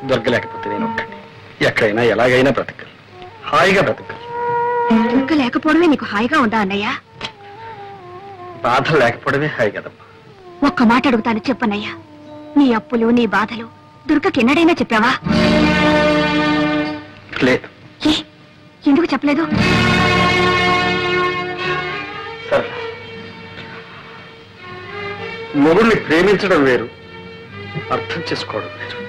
దుర్గ లేకపోతే నేను ఒక్కడిని ఎక్కడైనా ఎలాగైనా బ్రతకాలి, హాయిగా బ్రతకాలి. దుర్గ లేకపోవడమే నీకు హాయిగా ఉందా అన్నయ్య? బాధలు లేకపోవడమే హాయి కదమ్మా. ఒక్క మాట అడుగుతాను, చెప్పన్నయ్యా. నీ అప్పులు, నీ బాధలు దుర్గకి ఎన్నడైనా చెప్పావా? లేదు. ఏ, ఎందుకు చెప్పలేదు? సరే, మొగుడిని ప్రేమించడం వేరు, అర్థం చేసుకోవడం వేరు.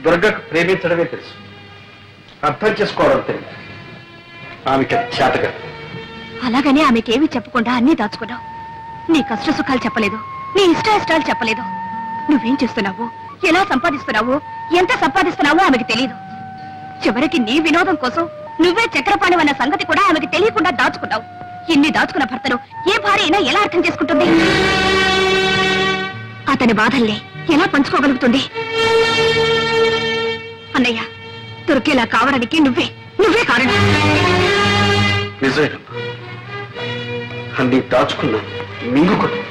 దుర్గకు ప్రేమించడమే తెలుసు, అర్థం చేసుకోవడం తెలుసు. ఆమెకి చేతగా. అలాగని ఆమెకేమీ చెప్పకుండా అన్నీ దాచుకున్నావు. నీ కష్ట సుఖాలు చెప్పలేదు, నీ ఇష్టాయిష్టాలు చెప్పలేదు. నువ్వేం చేస్తున్నావు, ఎలా సంపాదిస్తున్నావు, ఎంత సంపాదిస్తున్నావో ఆమెకి తెలియదు. చివరికి నీ వినోదం కోసం నువ్వే చక్రపాణి అన్న సంగతి కూడా ఆమెకి తెలియకుండా దాచుకున్నావు. ఇన్ని దాచుకున్న భర్తను ఏ భార్య అయినా ఎలా అర్థం చేసుకుంటుంది? అతని బాధల్ని ఎలా పంచుకోగలుగుతుంది? అన్నయ్య, దుర్గేలా కావడానికి నువ్వే కారణం. నిజమేనమ్మా, అన్ని దాచుకున్నాను, మింగుకున్నాను.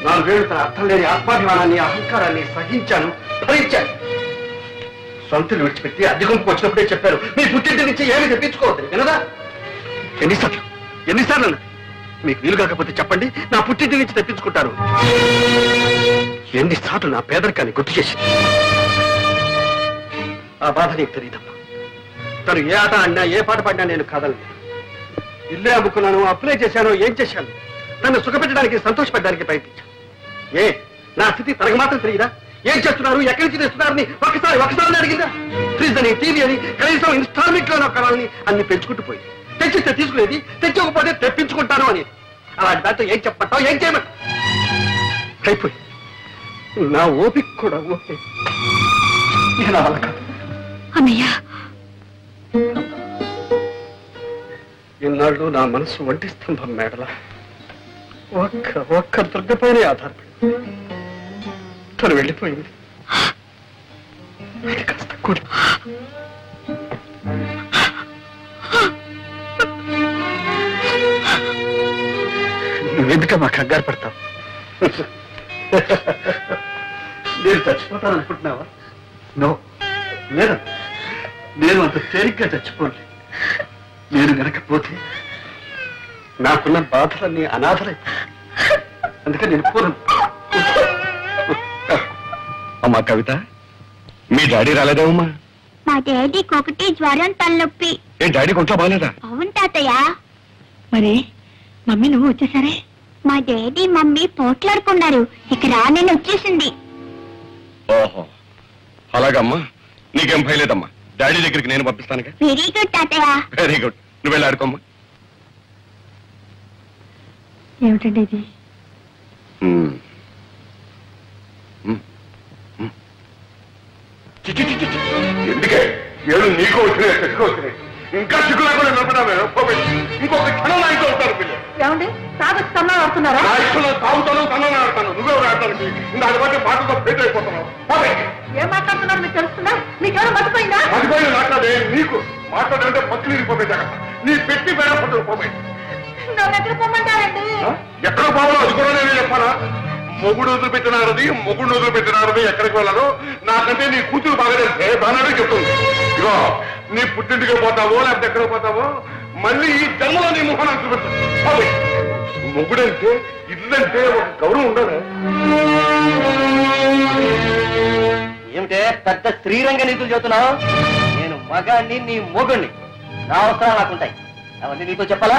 4 ఏళ్ళు తన అర్థం లేని ఆత్మాభిమానాన్ని, అహంకారాన్ని సహించాను, భరించాను. సొంతలు విడిచిపెట్టి అద్దెకొంపుకు వచ్చినప్పుడే చెప్పారు, మీ పుట్టింటి నుంచి ఏమీ తెప్పించుకోవద్దు. వినదా? ఎన్నిసార్లు అన్నది? మీకు వీలు కాకపోతే చెప్పండి, నా పుట్టింటి నుంచి తెప్పించుకుంటారు. ఎన్నిసార్లు నా పేదరికాన్ని గుర్తు చేసింది. ఆ బాధ నీకు తెలియదమ్మా. తను ఏ ఆట ఆడినా, ఏ పాట పాడినా నేను కాదలేదు. ఇల్లే అమ్ముకున్నాను, అప్లై చేశాను, ఏం చేశాను? తను సుఖపెట్టడానికి, సంతోషపెట్టడానికి ప్రయత్నించాను. నా స్థితి తనకు మాత్రం తెలియదా? ఏం చేస్తున్నారు, ఎక్కడి నుంచి తెస్తున్నారని ఒకసారి అడిగిందా? ఫ్రిడ్జ్ అని, టీవీ అని, కనీసం ఇన్స్టాల్మెంట్ లో కావాలని అన్ని పెంచుకుంటూ పోయింది. తెచ్చిస్తే తీసుకునేది, తెచ్చకపోతే తెప్పించుకుంటాను అని. అలాంటి దాంతో ఏం చెప్పమంటావు, ఏం చేయమంటావు? అయిపోయి నా ఓపిక కూడా ఓకే. ఇక నా వల్ల కాదు. అన్నయ్య ఇన్నాళ్ళు నా మనసు ఒంటి స్తంభం మేడల ఒక్క దుర్గపైనే ఆధారపడి తను వెళ్ళిపోయింది. అది కాస్త కూడా నువ్వెందుక మా కంగారు పడతావు? నేను చచ్చిపోతాను అనుకుంటున్నావా? నో, లేదా నేను అంత తేలిగ్గా చచ్చిపోలే. నేను గనకపోతే నాకున్న బాధలన్నీ అనాథలైపోయి, అందుకని నేను పోను. అమ్మా కవిత, మీ డాడీ రాలేదేమమ్మా? మా డాడీకి ఒకటి జ్వరం తలనొప్పి. ఏ డాడీ కొంట్లో బాగాలేదా? అవును తాతయ్య. మరి మమ్మీ నువ్వు వచ్చేసరే? మా డాడీ మమ్మీ పోట్లాడుకున్నారు, ఇక రానని వచ్చేసింది. ఓహో, అలాగమ్మా. నీకేం భయలేదమ్మా, డాడీ దగ్గరికి నేను పంపిస్తానుగా. వెరీ గుడ్ తాతయ్య. Very good. నువ్వు వెళ్ళి ఆడుకోమ్మా. ఏమిటండి ఇది? ఎందుకే ఏళ్ళు నీకు వచ్చినాయి, చెక్కు వచ్చినాయి, ఇంకా చిక్కు లేకుండా నడుపుతామే. ఇంకొక క్షణం నా ఇంట్లో ఉంటారు పిల్లలు. ఏమండి తాగొచ్చి తన్నా ఆడుతున్నారా? నా ఇష్టంలో తాగుతాను, తనని ఆడతాను. నువ్వెవరు ఆడటానికి? ఇంకా అది బట్టి మాటలతో ఫెయిల్ అయిపోతున్నావు. ఏం మాట్లాడుతున్నారు మీకు తెలుస్తుందా? మీకేమైనా మర్చిపోయిందా? మర్చిపోయి మాట్లాడే నీకు మాట్లాడంటే పక్కన ఇరిపోయి జాగ్రత్త. నీ పెట్టి బేడ పట్టు పోయి. నన్ను ఎక్కడ పొమ్మంటారండి? ఎక్కడ పోవాలో అది కూడా నేను చెప్పాలా? మొగుడు వదిలిపెట్టినారది, మొగుడు వదిలిపెట్టినారది, ఎక్కడికి వెళ్ళాలో నాకంటే నీ కూతురు బాగా తెలిసే బాగానే చెప్తుంది. ఇగో నీ పుట్టింటికి పోతావో లేకపోతే ఎక్కడ పోతావో మళ్ళీ ఈ జన్మలో నీ ముఖాన్ని చూపెట్టు. మొగుడంటే ఇల్లంటే ఒక గౌరవం ఉండదు. ఏమిటే పెద్ద శ్రీరంగ నీతులు చెబుతున్నావు? నేను మగాన్ని, నీ మొగుణ్ణి. నా అవసరాలు నాకుంటాయి, అవన్నీ నీతో చెప్పాలా?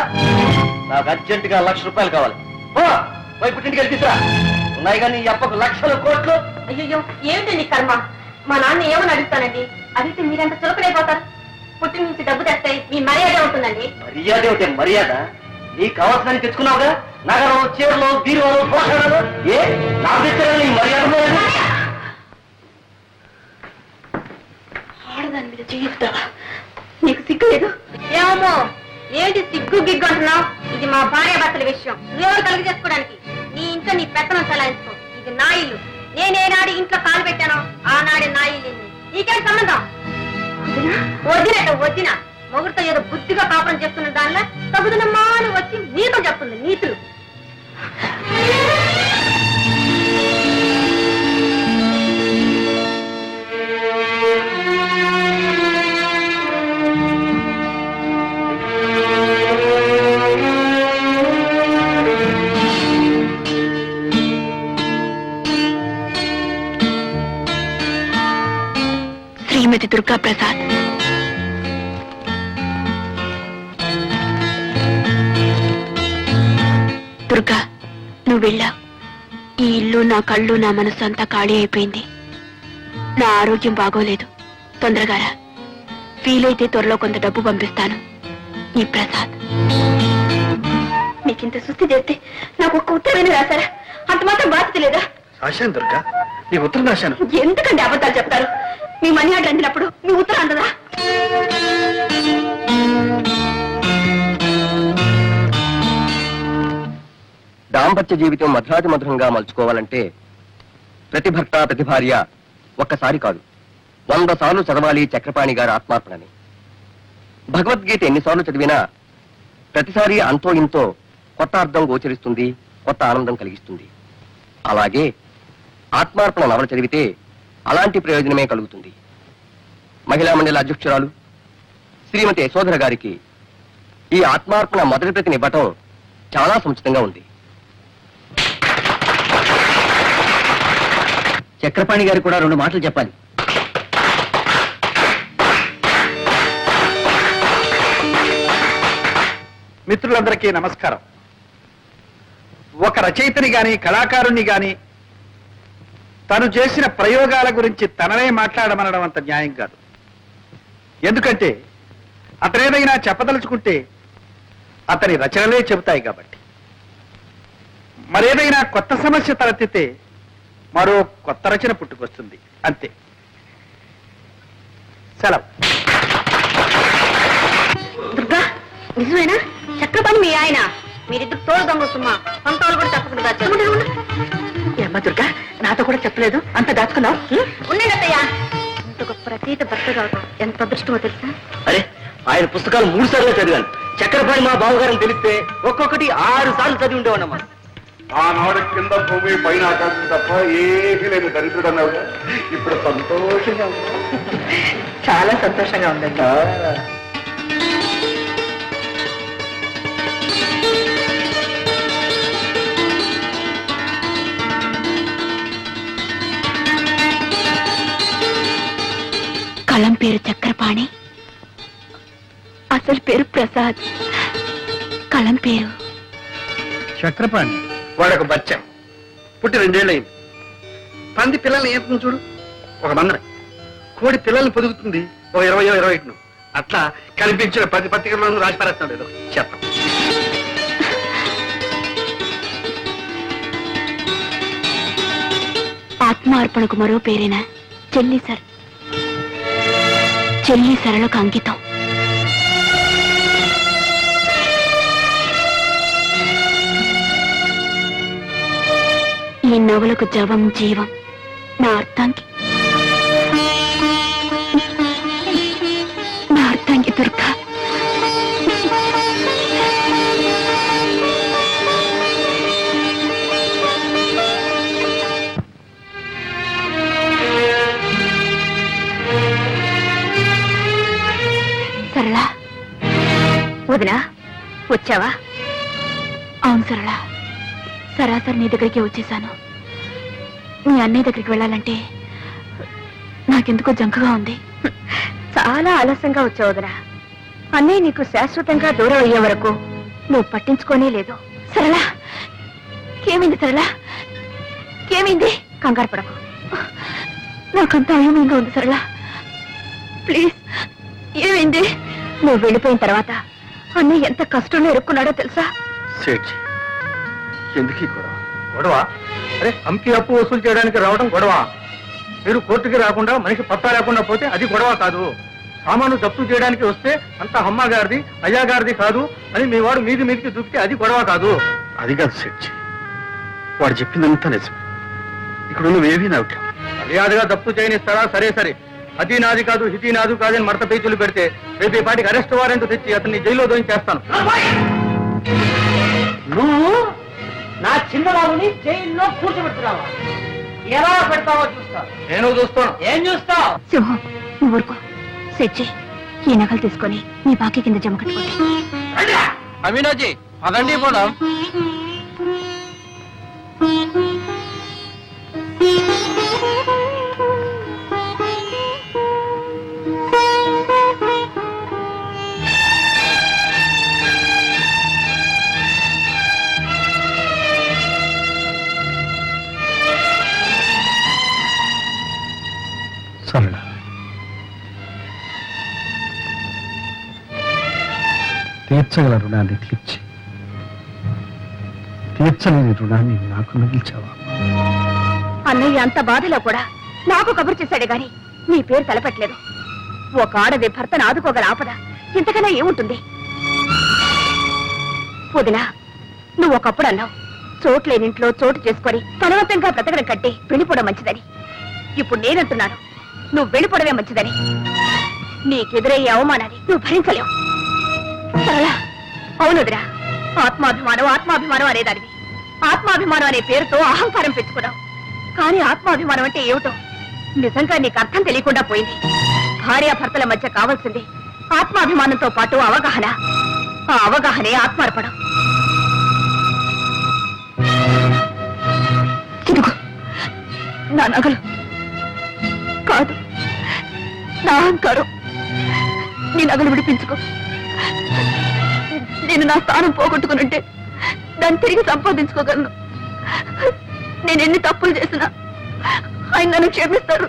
నాకు అర్జెంటుగా 1,00,000 రూపాయలు కావాలి. పోయి పుట్టింటికి వెళ్ళి తీసురా. ఉన్నాయి కానీ ఈ అప్పకు లక్షలు కోట్లు. అయ్యో ఏమిటండి కర్మ? మా నాన్న ఏమని అడుగుతానండి? అడిగితే మీరంత చులకడైపోతారు. పుట్టిన నుంచి డబ్బు తెస్తే మీ మర్యాద ఉంటుందండి. మర్యాద ఏమిటే మర్యాద? నీకు కావాల్సిన తెచ్చుకున్నావుగా, నగరం, చీరలు, బీరువాలు, పోషణలు. ఏ నాకు తెచ్చారా నీ మర్యాద? ఆడదాని మీద చెయ్యిస్తావా? నీకు సిగ్గు లేదు? ఏమో ఏంటి సిగ్గు గిగ్గు అంటున్నావు? ఇది మా భార్య భర్తల విషయం, నువ్వెవరు కలిగి చేసుకోవడానికి? నీ ఇంట్లో నీ పెత్తనం చలాయించుకో. ఇది నా ఇల్లు. నేనేనాడు ఇంట్లో కాలు పెట్టానో ఆనాడే నా ఇల్లు. నీకేం సంబంధం? వదిన మొగుడితో ఏదో బుద్ధిగా కాపురం చేస్తున్న దానిలో తగుదనమ్మా అని వచ్చి నీతో చెప్తుంది నీతులు. శ్రీమతి దుర్గా ప్రసాద్. దుర్గా, నువ్వు వెళ్ళా. ఈ ఇల్లు, నా కళ్ళు, నా మనసు అంతా ఖాళీ అయిపోయింది. నా ఆరోగ్యం బాగోలేదు. తొందరగా రా. వీలైతే త్వరలో కొంత డబ్బు పంపిస్తాను. నీ ప్రసాద్. మీకింత సుస్థి చేస్తే నాకు ఒక్క ఉత్తరమైన రాశారా? అంత మాత్రం బాధ్యత లేదా? రాశాను దుర్గా, నీ ఉత్తరం రాశాను. ఎందుకండి అబద్ధాలు చెప్తారు? మీ మనీ ఆర్డర్ అందినప్పుడు మీ ఉత్తరం అందదా? దాంపత్య జీవితం మధురాతి మధురంగా మలుచుకోవాలంటే ప్రతి భర్త, ప్రతి భార్య ఒక్కసారి కాదు 100 సార్లు చదవాలి చక్రపాణి గారి ఆత్మార్పణని. భగవద్గీత ఎన్నిసార్లు చదివినా ప్రతిసారి అంతో ఇంతో కొత్త అర్థం గోచరిస్తుంది, కొత్త ఆనందం కలిగిస్తుంది. అలాగే ఆత్మార్పణ నవల చదివితే అలాంటి ప్రయోజనమే కలుగుతుంది. మహిళా మండలి అధ్యక్షురాలు శ్రీమతి యశోధర గారికి ఈ ఆత్మార్పణ మొదటి ప్రతిని ఇవ్వటం చాలా సముచితంగా ఉంది. చక్రపాణి గారు కూడా 2 మాటలు చెప్పాలి. మిత్రులందరికీ నమస్కారం. ఒక రచయితని గాని, కళాకారుణ్ణి గాని తను చేసిన ప్రయోగాల గురించి తననే మాట్లాడమనడం అంత న్యాయం కాదు. ఎందుకంటే అతనేదైనా చెప్పదలుచుకుంటే అతని రచనలే చెబుతాయి కాబట్టి. మరేదైనా కొత్త సమస్య తలెత్తితే మరో కొత్త రచన పుట్టుకొస్తుంది అంతే. సెలవు. దుర్గా, నిజమేనా? చక్రపాణి మీ ఆయన, మీరిద్దరు తోడు దొంగ సుమ్మా, సొంతలు కూడా తప్పకుండా అమ్మ దుర్గా, నాతో కూడా చెప్పలేదు, అంత దాచుకున్నావు. ఉండేటయ్యా. ఇంత గొప్ప రచయిత భర్త కావడం ఎంత అదృష్టమో తెలుసా? అరే, ఆయన పుస్తకాలు 3 సార్లు చదివాను. చక్రపాణి మా బావగారని తెలిస్తే ఒక్కొక్కటి 6 సార్లు చదివి ఉండేవాడమ్మా. ఆనాడు కింద భూమి పైన ఆకాశం తప్ప ఏమీ లేని దరిద్రుడు అన్నావుగా, ఇప్పుడు సంతోషంగా ఉందా? చాలా సంతోషంగా ఉందండి. కలం పేరు చక్రపాణి, అసలు పేరు ప్రసాద్. కలం పేరు చక్రపాణి వాడొక బచ్చం, పుట్టి 2 ఏళ్ళయింది. పంది పిల్లల్ని ఏం చూడు, ఒక మందర. కోడి పిల్లల్ని పొదుగుతుంది ఒక 20-21. అట్లా కనిపించిన 10 పత్రికలను రాసి పారేస్తున్నాడు ఏదో చెప్పం. ఆత్మార్పణకు మరో పేరేనా చెల్లి సర్. చెల్లి సరళకు అంకితం. ఈ నవలకు జవం జీవం నా అర్థానికి దుర్గా. సరళ, వదినా వచ్చావా? అవును సరళ, సరాసరి నీ దగ్గరికి వచ్చేసాను. మీ అన్నయ్య దగ్గరికి వెళ్ళాలంటే నాకెందుకో జంకగా ఉంది. చాలా ఆలస్యంగా వచ్చావు వదినా. అన్నయ్య నీకు శాశ్వతంగా దూరం అయ్యే వరకు నువ్వు పట్టించుకోనే లేదు. సరళ, ఏమైంది సరళ? ఏమైంది? కంగారు పడకు, నాకంతా అయోమయంగా ఉంది సరళ. ప్లీజ్, ఏమైంది? నువ్వు వెళ్ళిపోయిన తర్వాత అన్నయ్య ఎంత కష్టంలో ఇరుక్కున్నాడో తెలుసా? సేఠ్, ఎందుకు ఈ గొడవ? గొడవ? అరే, అమ్కి అప్పు వసూలు చేయడానికి రావడం గొడవ. మీరు కోర్టుకి రాకుండా మనిషి పత్తా లేకుండా పోతే అది గొడవ కాదు. సామాను జప్తు చేయడానికి వస్తే అంత అమ్మ గారిది అయ్యా గారిది కాదు అని మీ వాడు మీదికి దూకితే అది గొడవ కాదు. అది కాదు సేఠ్, వాడు చెప్పిందంతా నిజం. ఇక్కడ నువ్వేమీ నవ్వు. మర్యాదగా జప్తు చేయనిస్తారా? సరే సరే, అది నాది కాదు హితి నాదు కాదని మడత పేచీలు పెడితే రేపు ఈ పాటికి అరెస్ట్ వారెంట్ తెచ్చి అతన్ని జైల్లో దోయించేస్తాను. నువ్వు నా చిన్నబాబుని జైల్లో కూర్చోబెట్టున్నావా? ఎలా పెడతావో చూస్తా. నేను చూస్తాను. ఏం చూస్తావు? సింహం, నువ్వు ఊరుకో. సెచ్చి, ఈ నగలు తీసుకొని నీ బాకీ కింద జమ కట్టుకోండి. అమీనాజీ, అదండి పోదాం. సరళ, తీర్చగల రుణాన్ని తీర్చలేని రుణాన్ని నాకు మిగిల్చావా? అన్నయ్య అంత బాధలో కూడా నాకు కబురు చేశాడే గాని నీ పేరు తలపెట్టలేదు. ఒక ఆడది భర్తను ఆదుకోగల ఆపద ఇంతకన్నా ఏముంటుంది? వదినా, నువ్వు ఒకప్పుడు అన్నావు చోట్లేనింట్లో చోటు చేసుకొని బలవంతంగా బ్రతకడం కట్టి వెళ్ళిపోవడం మంచిదని. ఇప్పుడు నేనంటున్నాను నువ్వు వెళ్ళిపోవడమే మంచిదని. నీకెదురయ్యే అవమానాన్ని నువ్వు భరించలేవు. సరళ, అవును వదినా, ఆత్మాభిమానం అనేదానివి. ఆత్మాభిమానం అనే పేరుతో అహంకారం పెంచుకున్నావు. కానీ ఆత్మాభిమానం అంటే ఏమిటో నిజంగా నీకు అర్థం తెలియకుండా పోయింది. భార్యాభర్తల మధ్య కావాల్సింది ఆత్మాభిమానంతో పాటు అవగాహన. ఆ అవగాహనే ఆత్మార్పణం. ఇదిగో నా నగలు కాదు, నా అహంకారం. నీ నగలు విడిపించుకో. నేను నా స్థానం పోగొట్టుకునుంటే దాన్ని తిరిగి సంపాదించుకోగలను. నేను ఎన్ని తప్పులు చేసినా ఆయన నన్ను క్షమిస్తారు.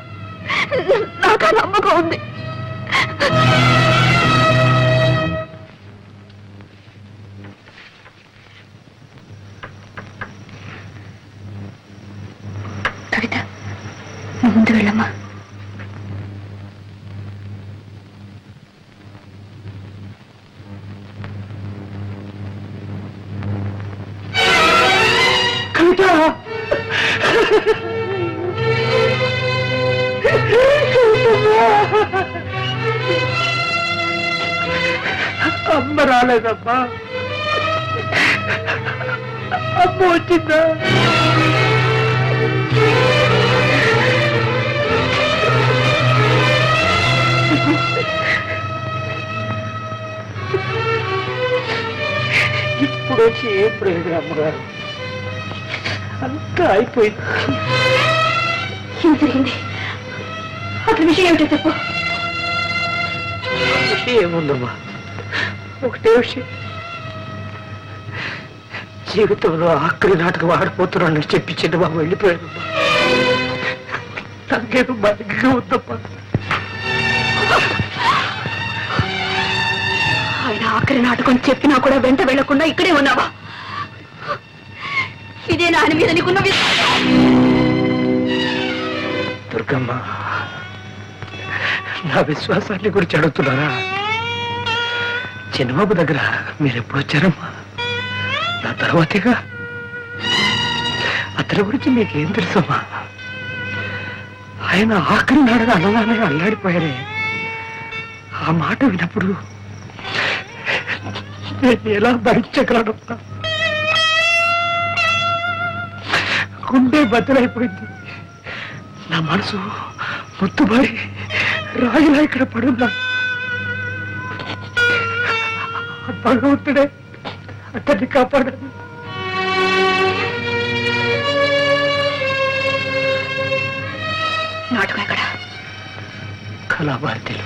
నాకు ఆ నమ్మకం ఉంది. అమ్మ రాలేదమ్మా. అమ్మ వచ్చిందా? ఇప్పుడు వచ్చి ఏం ప్రయోజనం అమ్మగారు? అంతా అయిపోయింది. ఏం జరిగింది? అసలు విషయం ఏమిటో చెప్పు. ఏముందమ్మా, ఒకటే విషయం. జీవితంలో ఆఖరి నాటకం ఆడిపోతున్నానని చెప్పి చిన్నబాబు వెళ్ళిపోయాను. నాకేదో బతిగా ఉందమ్మా. ఆయన ఆఖరి నాటకం చెప్పినా కూడా వెంట వెళ్లకుండా ఇక్కడే ఉన్నావా? ఇదే నా ఆయన మీద నీకున్న విశ్వాసం. దుర్గమ్మ, నా విశ్వాసాన్ని గురించి అడుగుతున్నారా? చిన్నబాబు దగ్గర మీరు ఎప్పుడు వచ్చారమ్మా? నా తర్వాతగా అతని గురించి మీకేం తెలుసమ్మా? ఆయన ఆఖరి నాడగా అన్నదానే అల్లాడిపోయారే. ఆ మాట విన్నప్పుడు నేను ఎలా భరించగలనమ్మా? గుండె బద్దలైపోయింది. నా మనసు ముత్తుబారి రాయిలా ఇక్కడ పడున్నా. భగవంతుడే అతన్ని కాపాడాను. నాటకం ఎక్కడ? కళాభారతిలో.